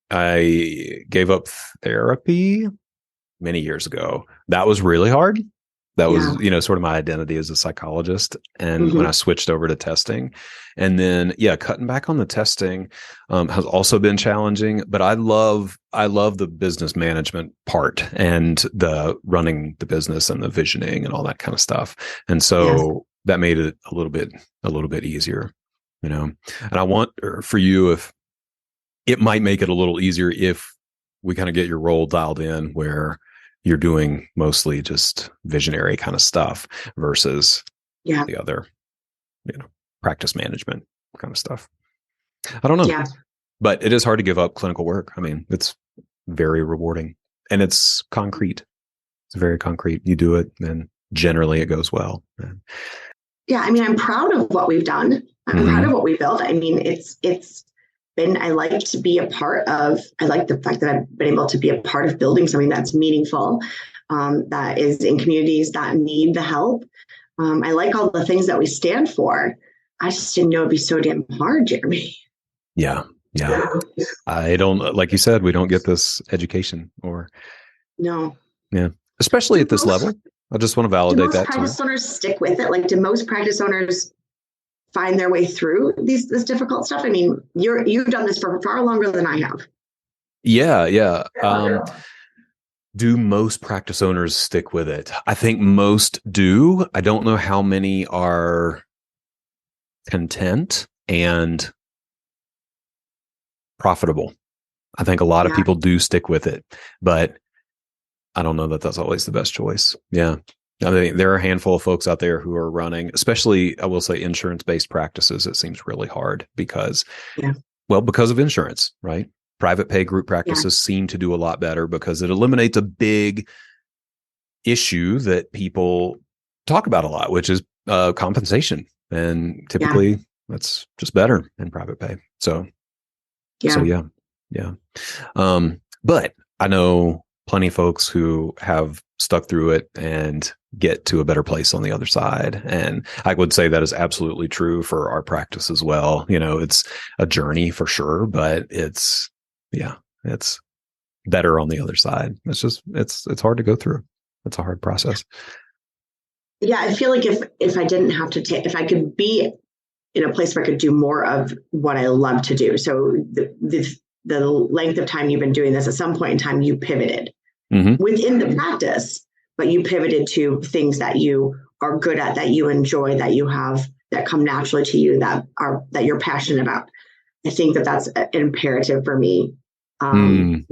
I gave up therapy many years ago. That was really hard. That was, sort of my identity as a psychologist. And when I switched over to testing, and then, cutting back on the testing has also been challenging. But I love the business management part and the running the business and the visioning and all that kind of stuff. And so that made it a little bit easier, And I want for you, if it might make it a little easier if we kind of get your role dialed in where you're doing mostly just visionary kind of stuff versus the other, practice management kind of stuff. I don't know. Yeah. But it is hard to give up clinical work. I mean, it's very rewarding, and it's concrete. It's very concrete. You do it, and generally it goes well. Yeah. I mean, I'm proud of what we've done. I'm proud of what we built. I mean, I like to be a part of, I like the fact that I've been able to be a part of building something that's meaningful, that is in communities that need the help. I like all the things that we stand for. I just didn't know it'd be so damn hard, Jeremy. Yeah. I don't, like you said, we don't get this education No. Yeah. Especially at this level. I just want to validate that. Do most practice owners stick with it? Like, do most practice owners find their way through this difficult stuff? I mean, you've done this for far longer than I have. Yeah. Do most practice owners stick with it? I think most do. I don't know how many are content and profitable. I think a lot of people do stick with it, but I don't know that that's always the best choice. Yeah. I mean, there are a handful of folks out there who are running, especially, I will say, insurance-based practices. It seems really hard because of insurance, right? Private pay group practices seem to do a lot better because it eliminates a big issue that people talk about a lot, which is compensation. And typically that's just better in private pay. So yeah. But I know plenty of folks who have stuck through it and get to a better place on the other side. And I would say that is absolutely true for our practice as well. It's a journey for sure, but it's better on the other side. It's just, it's hard to go through. It's a hard process. Yeah. I feel like if I didn't have to if I could be in a place where I could do more of what I love to do. So the length of time you've been doing this, at some point in time, you pivoted within the practice, but you pivoted to things that you are good at, that you enjoy, that you have, that come naturally to you, that you're passionate about. I think that's an imperative for me. Otherwise,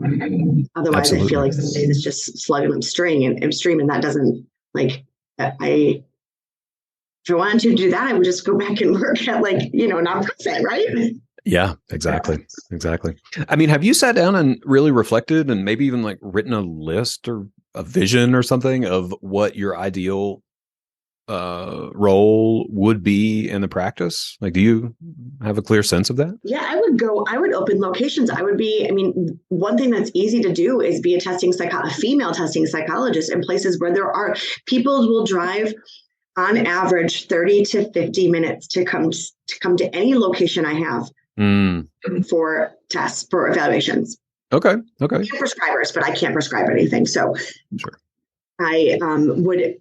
absolutely. I feel like some days it's just slugging upstream, and that doesn't, like, if I wanted to do that, I would just go back and work at, like, nonprofit, right? Yeah, exactly. I mean, have you sat down and really reflected and maybe even like written a list or a vision or something of what your ideal role would be in the practice? Like, do you have a clear sense of that? Yeah, I would open locations. One thing that's easy to do is be a female testing psychologist in places where there are people will drive on average 30 to 50 minutes to come to any location I have for tests, for evaluations. Okay. Prescribers, but I can't prescribe anything. So sure. I would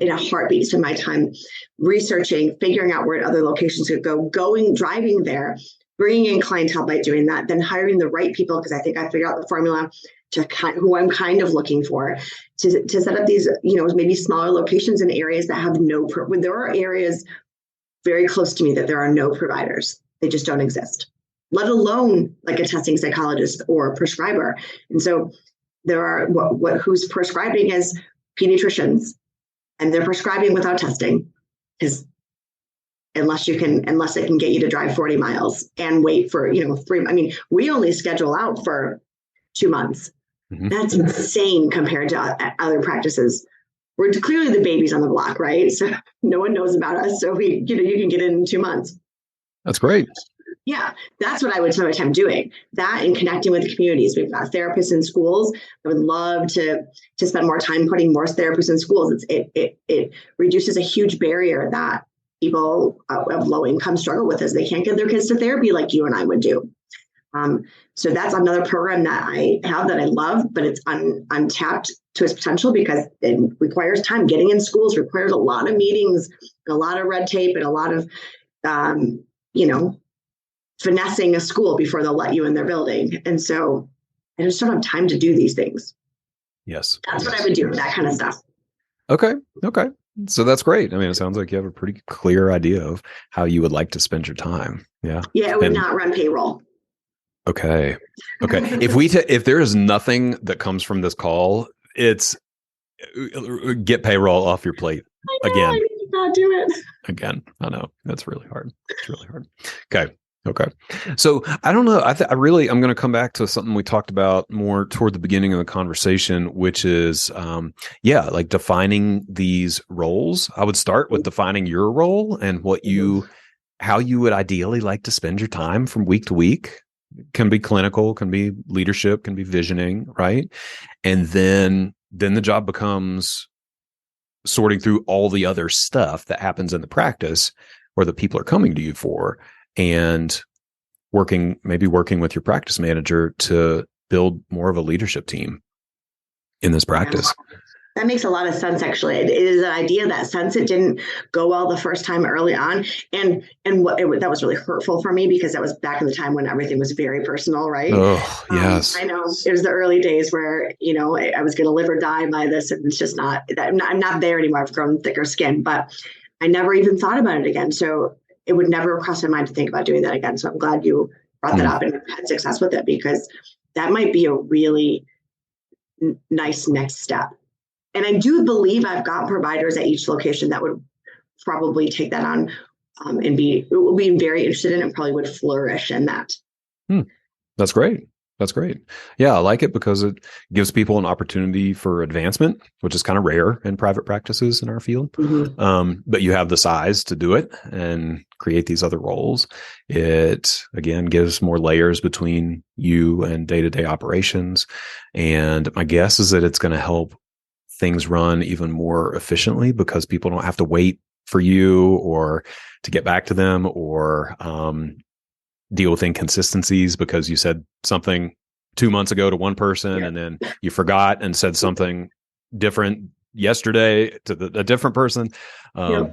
in a heartbeat spend my time researching, figuring out where other locations could go, driving there, bringing in clientele by doing that, then hiring the right people, because I think I figured out the formula to who I'm kind of looking for to set up these, maybe smaller locations in areas that have there are areas very close to me that there are no providers. They just don't exist, let alone like a testing psychologist or prescriber. And so there are who's prescribing is pediatricians, and they're prescribing without testing, because unless it can get you to drive 40 miles and wait for 3. We only schedule out for 2 months. Mm-hmm. That's insane compared to other practices. We're clearly the babies on the block, right? So no one knows about us. So you can get in 2 months. That's great. Yeah, that's what I would spend my time doing. That and connecting with the communities. We've got therapists in schools. I would love to spend more time putting more therapists in schools. It reduces a huge barrier that people of low income struggle with, as they can't get their kids to therapy like you and I would do. So that's another program that I have that I love, but it's untapped to its potential because it requires time. Getting in schools requires a lot of meetings, and a lot of red tape, and a lot of finessing a school before they'll let you in their building. And so I just don't have time to do these things. Yes. That's what I would do, that kind of stuff. Okay. So that's great. It sounds like you have a pretty clear idea of how you would like to spend your time. Yeah. Yeah, I would not run payroll. Okay. If there is nothing that comes from this call, it's get payroll off your plate. Again. I need to not do it. Again, I know that's really hard. It's really hard. Okay. So I don't know. I'm going to come back to something we talked about more toward the beginning of the conversation, which is, like defining these roles. I would start with defining your role and how you would ideally like to spend your time from week to week. Can be clinical, can be leadership, can be visioning, right? And then the job becomes sorting through all the other stuff that happens in the practice or that people are coming to you for, and working with your practice manager to build more of a leadership team in this practice. That makes a lot of sense, actually. It is an idea that since it didn't go well the first time early on, that was really hurtful for me, because that was back in the time when everything was very personal, right? Oh, yes. I know it was the early days where, I was going to live or die by this, and it's just I'm not there anymore. I've grown thicker skin, but I never even thought about it again. So it would never cross my mind to think about doing that again. So I'm glad you brought that up and had success with it, because that might be a really nice next step. And I do believe I've got providers at each location that would probably take that on and be very interested in it, and probably would flourish in that. That's great. Yeah, I like it because it gives people an opportunity for advancement, which is kind of rare in private practices in our field. Mm-hmm. But you have the size to do it and create these other roles. It, again, gives more layers between you and day-to-day operations. And my guess is that it's going to help things run even more efficiently, because people don't have to wait for you or to get back to them, or deal with inconsistencies because you said something 2 months ago to one person, and then you forgot and said something different yesterday to a different person. Yeah.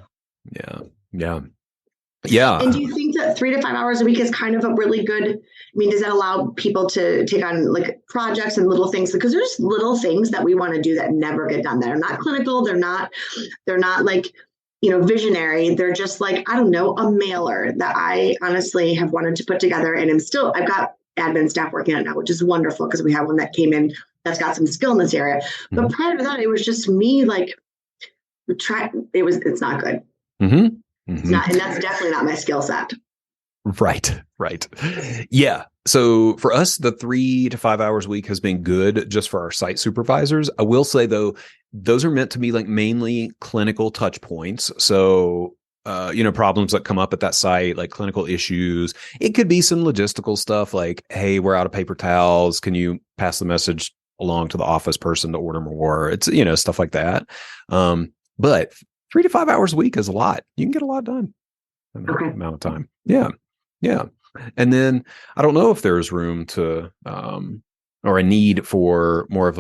And do you think that 3 to 5 hours a week is kind of a really good, does that allow people to take on like projects and little things? Because there's little things that we want to do that never get done, that are not clinical. They're not like, visionary. They're just like, I don't know, a mailer that I honestly have wanted to put together. And I've got admin staff working on it now, which is wonderful, because we have one that came in that's got some skill in this area. Mm-hmm. But prior to that, it was just me it's not good. Mm-hmm. It's not, and that's definitely not my skill set. Right. Right. Yeah. So for us, the 3 to 5 hours a week has been good just for our site supervisors. I will say though, those are meant to be like mainly clinical touch points. So, problems that come up at that site, like clinical issues. It could be some logistical stuff like, hey, we're out of paper towels. Can you pass the message along to the office person to order more? It's, stuff like that. But 3 to 5 hours a week is a lot. You can get a lot done in that amount of time. Yeah. Yeah. And then I don't know if there's room to, or a need for more of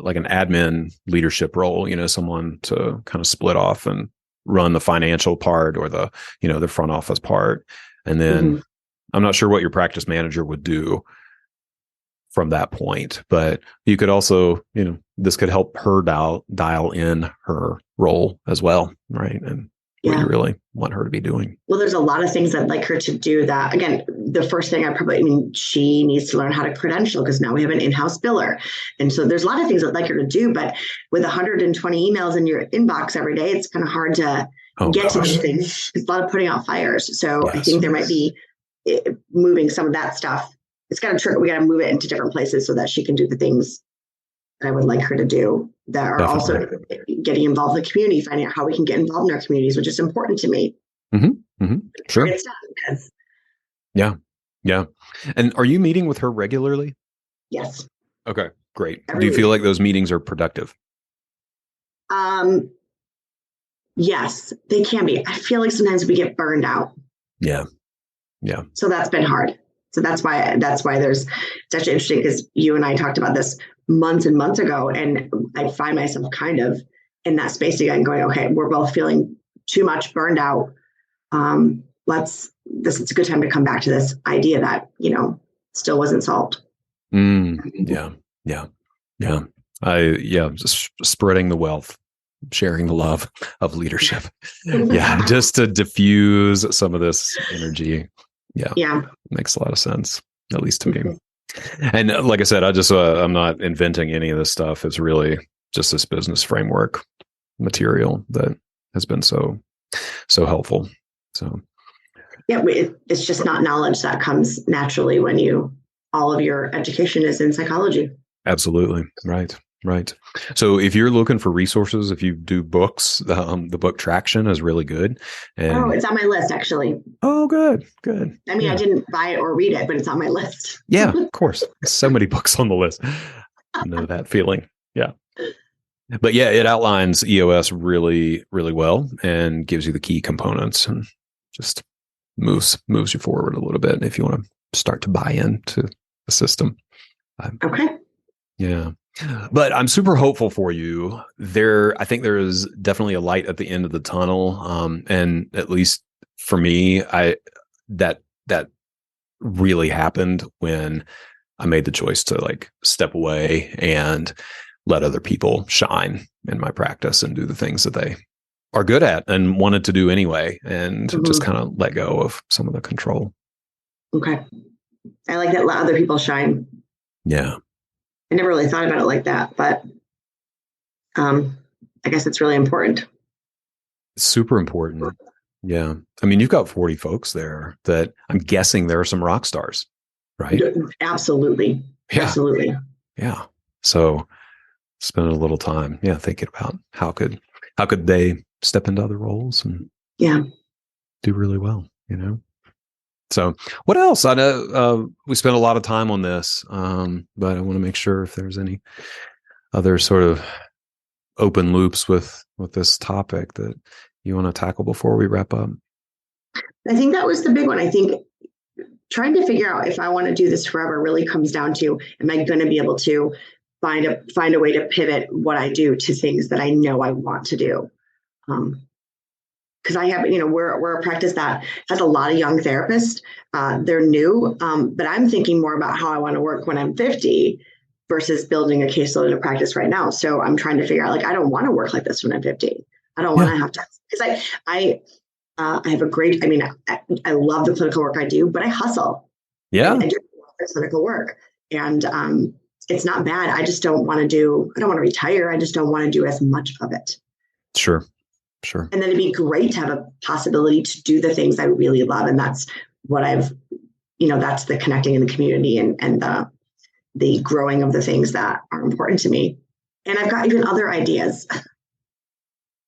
like an admin leadership role, someone to kind of split off and run the financial part or the front office part. And then I'm not sure what your practice manager would do from that point, but you could also, this could help her dial in her role as well. Right. And what you really want her to be doing. Well, there's a lot of things I'd like her to do that. Again, the first thing she needs to learn how to credential because now we have an in-house biller. And so there's a lot of things I'd like her to do, but with 120 emails in your inbox every day, it's kind of hard to get to those things. It's a lot of putting out fires. So I think there might be moving some of that stuff. It's got to trigger. We got to move it into different places so that she can do the things that I would like her to do that are also getting involved in the community, finding out how we can get involved in our communities, which is important to me. Sure. Yeah. Yeah. And are you meeting with her regularly? Yes. Okay, great. Do you feel like those meetings are productive? Yes, they can be. I feel like sometimes we get burned out. Yeah. Yeah. So that's been hard. So that's why it's actually interesting because you and I talked about this months and months ago, and I find myself kind of in that space again going, okay, we're both feeling too much burned out. It's a good time to come back to this idea that, still wasn't solved. Yeah. Just spreading the wealth, sharing the love of leadership. Just to diffuse some of this energy. Yeah. Makes a lot of sense, at least to me. And like I said, I'm not inventing any of this stuff. It's really just this business framework material that has been so helpful. So it's just not knowledge that comes naturally when all of your education is in psychology. Absolutely. Right. So if you're looking for resources, if you do books, the book Traction is really good. And it's on my list, actually. Oh, good. I mean, I didn't buy it or read it, but it's on my list. Yeah, of course. So many books on the list. I know that feeling. Yeah. But yeah, it outlines EOS really, really well and gives you the key components and just moves you forward a little bit if you want to start to buy into the system. Okay. Yeah. But I'm super hopeful for you. I think there is definitely a light at the end of the tunnel. And at least for me, that really happened when I made the choice to step away and let other people shine in my practice and do the things that they are good at and wanted to do anyway, and just kind of let go of some of the control. Okay. I like that, let other people shine. Yeah. I never really thought about it like that, but I guess it's really important. It's super important. Yeah. I mean, you've got 40 folks there that I'm guessing there are some rock stars, right? Absolutely. Yeah. Absolutely. Yeah. So spend a little time, thinking about how could they step into other roles and do really well, So what else? I know we spent a lot of time on this, but I want to make sure if there's any other sort of open loops with this topic that you want to tackle before we wrap up. I think that was the big one. I think trying to figure out if I want to do this forever really comes down to, am I going to be able to find a way to pivot what I do to things that I know I want to do? Because I have, we're a practice that has a lot of young therapists. They're new, but I'm thinking more about how I want to work when I'm 50 versus building a caseload in a practice right now. So I'm trying to figure out, I don't want to work like this when I'm 50. I don't want to have to, because I have a great, I love the clinical work I do, but I hustle. Yeah. I do clinical work, and it's not bad. I just don't want to retire. I just don't want to do as much of it. Sure. And then it'd be great to have a possibility to do the things I really love. And that's what I've, that's the connecting in the community and the growing of the things that are important to me. And I've got even other ideas.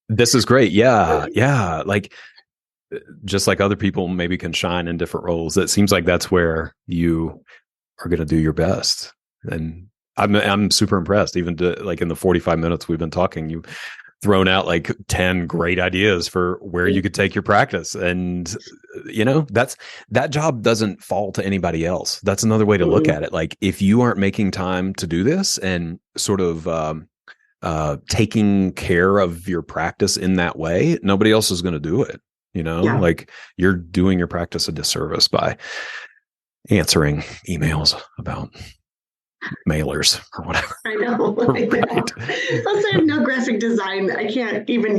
This is great. Yeah. Yeah. Like, just like other people maybe can shine in different roles, it seems like that's where you are going to do your best. And I'm super impressed. Even like in the 45 minutes we've been talking, you've thrown out like 10 great ideas for where you could take your practice. And that job doesn't fall to anybody else. That's another way to look at it. Like, if you aren't making time to do this and sort of taking care of your practice in that way, nobody else is going to do it. Like, you're doing your practice a disservice by answering emails about mailers or whatever. I know. Right. Plus, I have no graphic design. I can't even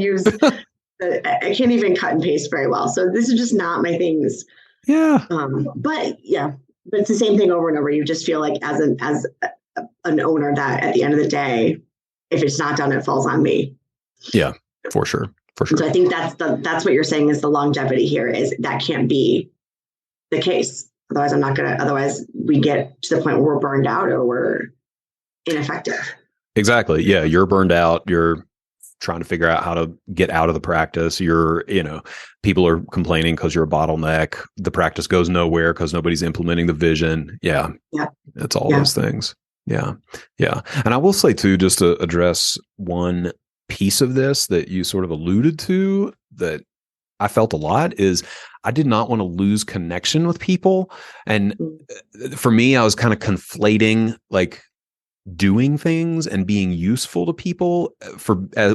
I can't even cut and paste very well. So this is just not my things. Yeah. But it's the same thing over and over. You just feel like as an owner that at the end of the day, if it's not done, it falls on me. Yeah, for sure. So I think that's what you're saying is the longevity here is that can't be the case. Otherwise we get to the point where we're burned out or we're ineffective. Exactly. Yeah. You're burned out. You're trying to figure out how to get out of the practice. People are complaining because you're a bottleneck. The practice goes nowhere because nobody's implementing the vision. Yeah. Yeah. It's all those things. Yeah. Yeah. And I will say too, just to address one piece of this that you sort of alluded to that I felt a lot is I did not want to lose connection with people. And for me, I was kind of conflating like doing things and being useful to people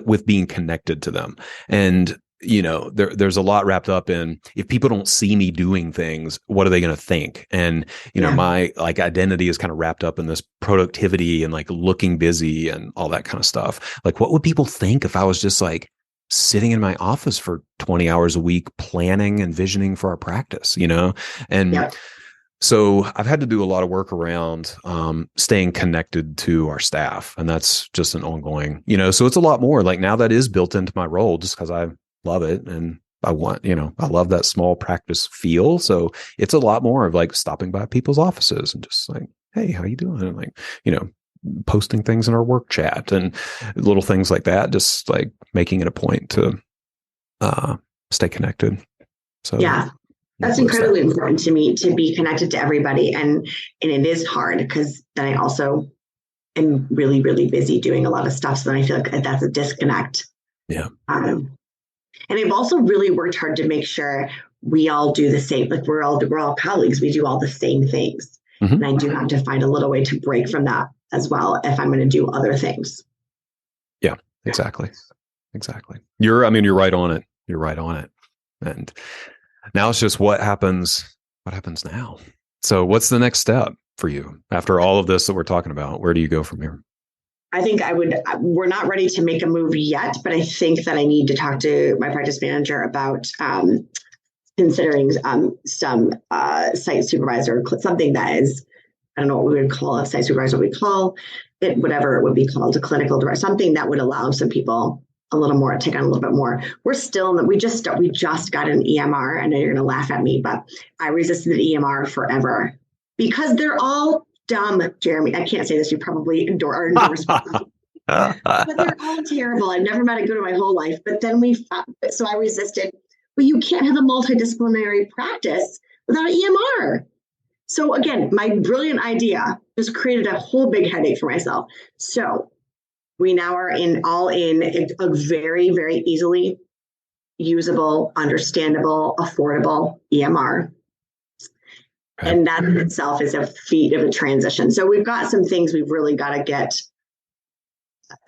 with being connected to them. And, there's a lot wrapped up in, if people don't see me doing things, what are they going to think? And, my like identity is kind of wrapped up in this productivity and like looking busy and all that kind of stuff. Like, what would people think if I was just like sitting in my office for 20 hours a week, planning and visioning for our practice, And so I've had to do a lot of work around staying connected to our staff. And that's just an ongoing, so it's a lot more like now that is built into my role just because I love it. And I love that small practice feel. So it's a lot more of like stopping by people's offices and just like, hey, how you doing? And like, posting things in our work chat and little things like that, just like making it a point to stay connected. So yeah, that's incredibly important to me, to be connected to everybody. And it is hard because then I also am really, really busy doing a lot of stuff. So then I feel like that's a disconnect. Yeah. And I've also really worked hard to make sure we all do the same. Like we're all colleagues. We do all the same things. Mm-hmm. And I do have to find a little way to break from that as well if I'm going to do other things. Yeah, exactly. You're right on it. You're right on it. And now it's just what happens now. So what's the next step for you after all of this that we're talking about? Where do you go from here? I think we're not ready to make a move yet, but I think that I need to talk to my practice manager about considering some site supervisor, something that is, I don't know what we would call a site supervisor, what we call it, whatever it would be called, a clinical director, something that would allow some people a little more, take on a little bit more. We're still, we just got an EMR. I know you're going to laugh at me, but I resisted the EMR forever because they're all dumb, Jeremy. I can't say this. You probably are endorsed. But they're all terrible. I've never met a good in my whole life. But then so I resisted. But you can't have a multidisciplinary practice without an EMR. So again, my brilliant idea just created a whole big headache for myself. So we now are in a very, very easily usable, understandable, affordable EMR. Okay. And that in itself is a feat of a transition. So we've got some things we've really got to get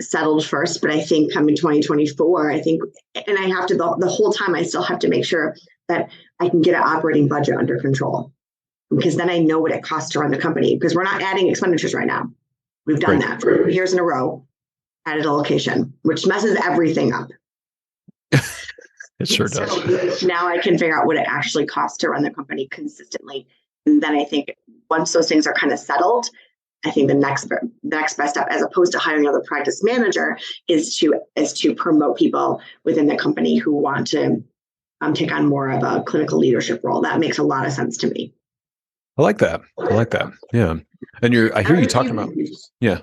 settled first. But I think coming 2024, and I have to, the whole time I still have to make sure that I can get an operating budget under control, because then I know what it costs to run the company, because we're not adding expenditures right now. We've done that for years in a row, added a location, which messes everything up. It sure does. So now I can figure out what it actually costs to run the company consistently. And then I think once those things are kind of settled, I think the next best step, as opposed to hiring another practice manager, is to promote people within the company who want to take on more of a clinical leadership role. That makes a lot of sense to me. I like that. Yeah. And I hear you talking about, yeah.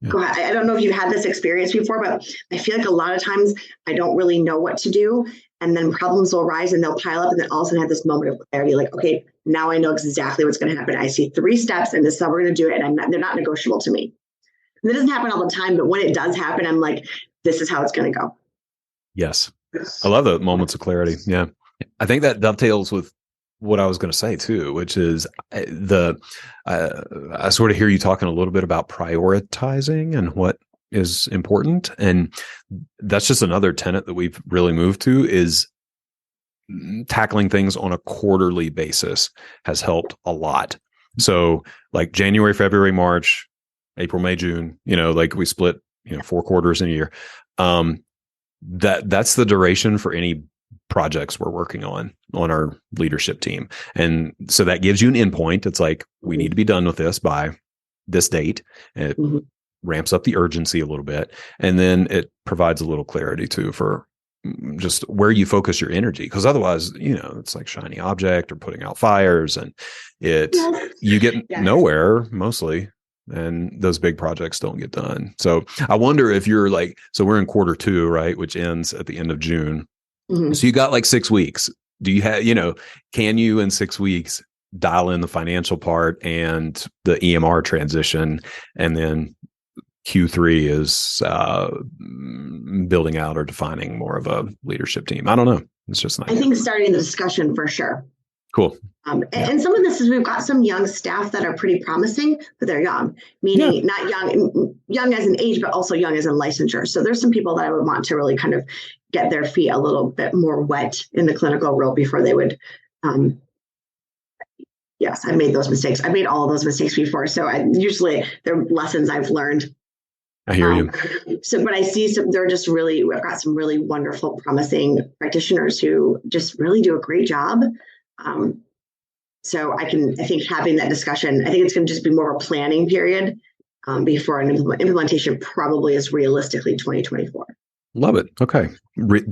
Go ahead. I don't know if you've had this experience before, but I feel like a lot of times I don't really know what to do. And then problems will arise and they'll pile up. And then all of a sudden I have this moment of clarity, like, okay, now I know exactly what's going to happen. I see 3 steps and this is how we're going to do it. And they're not negotiable to me. And that doesn't happen all the time. But when it does happen, I'm like, this is how it's going to go. Yes. I love the moments of clarity. Yeah. I think that dovetails with what I was going to say too, which is I sort of hear you talking a little bit about prioritizing and what is important. And that's just another tenet that we've really moved to, is tackling things on a quarterly basis has helped a lot. So like January, February, March, April, May, June, like we split, 4 quarters in a year. That's the duration for any projects we're working on our leadership team. And so that gives you an endpoint. It's like, we need to be done with this by this date. And it ramps up the urgency a little bit. And then it provides a little clarity too for just where you focus your energy. Because otherwise, it's like shiny object or putting out fires, and you get nowhere mostly. And those big projects don't get done. So I wonder if you're like, so we're in quarter 2, right? Which ends at the end of June. So you got like 6 weeks. Do you have, can you in 6 weeks dial in the financial part and the EMR transition, and then Q3 is building out or defining more of a leadership team? I don't know. It's just I think starting the discussion for sure. Cool. And some of this is, we've got some young staff that are pretty promising, but they're young, meaning not young as an age, but also young as in licensure. So there's some people that I would want to really kind of get their feet a little bit more wet in the clinical world before they would. Yes, I made those mistakes. I made all of those mistakes before. So usually they're lessons I've learned. I hear you. But I see we've got some really wonderful, promising practitioners who just really do a great job. So I think having that discussion, I think it's going to just be more of a planning period before an implementation probably is realistically 2024. Love it. Okay.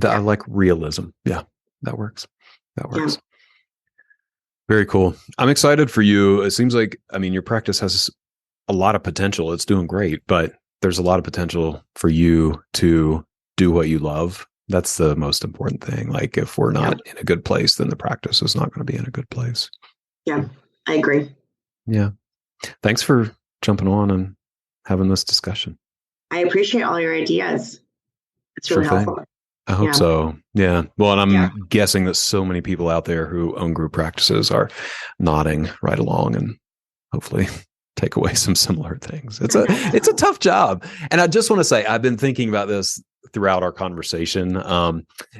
I like realism. Yeah, that works. Yeah. Very cool. I'm excited for you. It seems like, your practice has a lot of potential. It's doing great, but there's a lot of potential for you to do what you love. That's the most important thing. Like, if we're not in a good place, then the practice is not going to be in a good place. Yeah, I agree. Yeah. Thanks for jumping on and having this discussion. I appreciate all your ideas. It's really helpful. I hope so. Yeah. Well, and I'm guessing that so many people out there who own group practices are nodding right along and hopefully take away some similar things. It's a tough job. And I just want to say, I've been thinking about this throughout our conversation.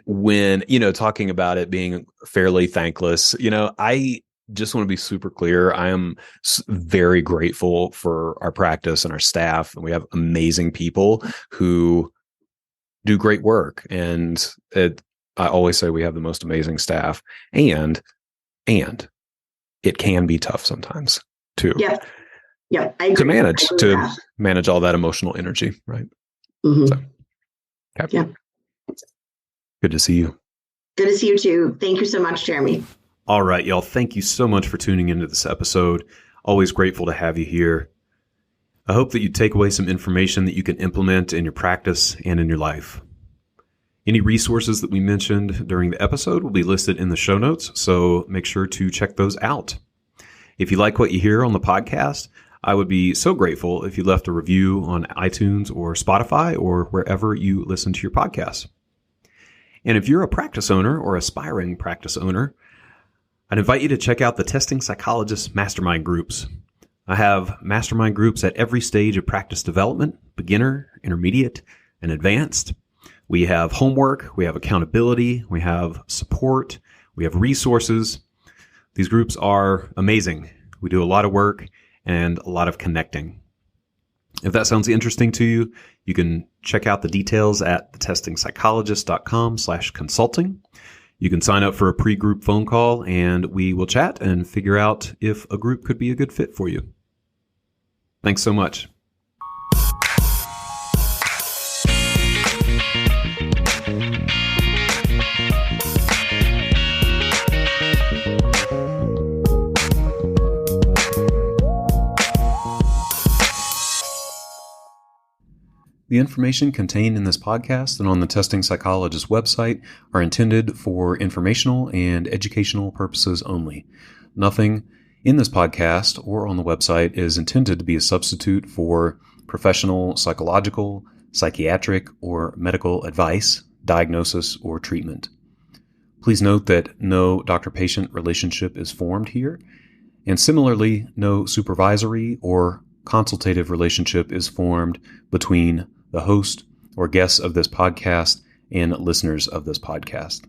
When, talking about it being fairly thankless, I just want to be super clear. I am very grateful for our practice and our staff. And we have amazing people who do great work. And I always say we have the most amazing staff, and it can be tough sometimes too. Yeah. I agree. To manage all that emotional energy. Right. Mm-hmm. So, okay. Yeah. Good to see you. Good to see you too. Thank you so much, Jeremy. All right, y'all. Thank you so much for tuning into this episode. Always grateful to have you here. I hope that you take away some information that you can implement in your practice and in your life. Any resources that we mentioned during the episode will be listed in the show notes, so make sure to check those out. If you like what you hear on the podcast, I would be so grateful if you left a review on iTunes or Spotify or wherever you listen to your podcasts. And if you're a practice owner or aspiring practice owner, I'd invite you to check out the Testing Psychologist Mastermind groups. I have mastermind groups at every stage of practice development: beginner, intermediate, and advanced. We have homework, we have accountability, we have support, we have resources. These groups are amazing. We do a lot of work and a lot of connecting. If that sounds interesting to you, you can check out the details at thetestingpsychologist.com/consulting. You can sign up for a pre-group phone call and we will chat and figure out if a group could be a good fit for you. Thanks so much. The information contained in this podcast and on the Testing Psychologist website are intended for informational and educational purposes only. Nothing in this podcast or on the website is intended to be a substitute for professional psychological, psychiatric, or medical advice, diagnosis, or treatment. Please note that no doctor-patient relationship is formed here, and similarly, no supervisory or consultative relationship is formed between the host or guests of this podcast and listeners of this podcast.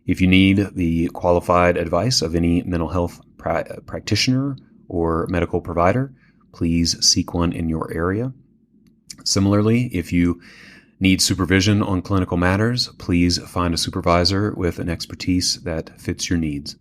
If you need the qualified advice of any mental health practitioner or medical provider, please seek one in your area. Similarly, if you need supervision on clinical matters, please find a supervisor with an expertise that fits your needs.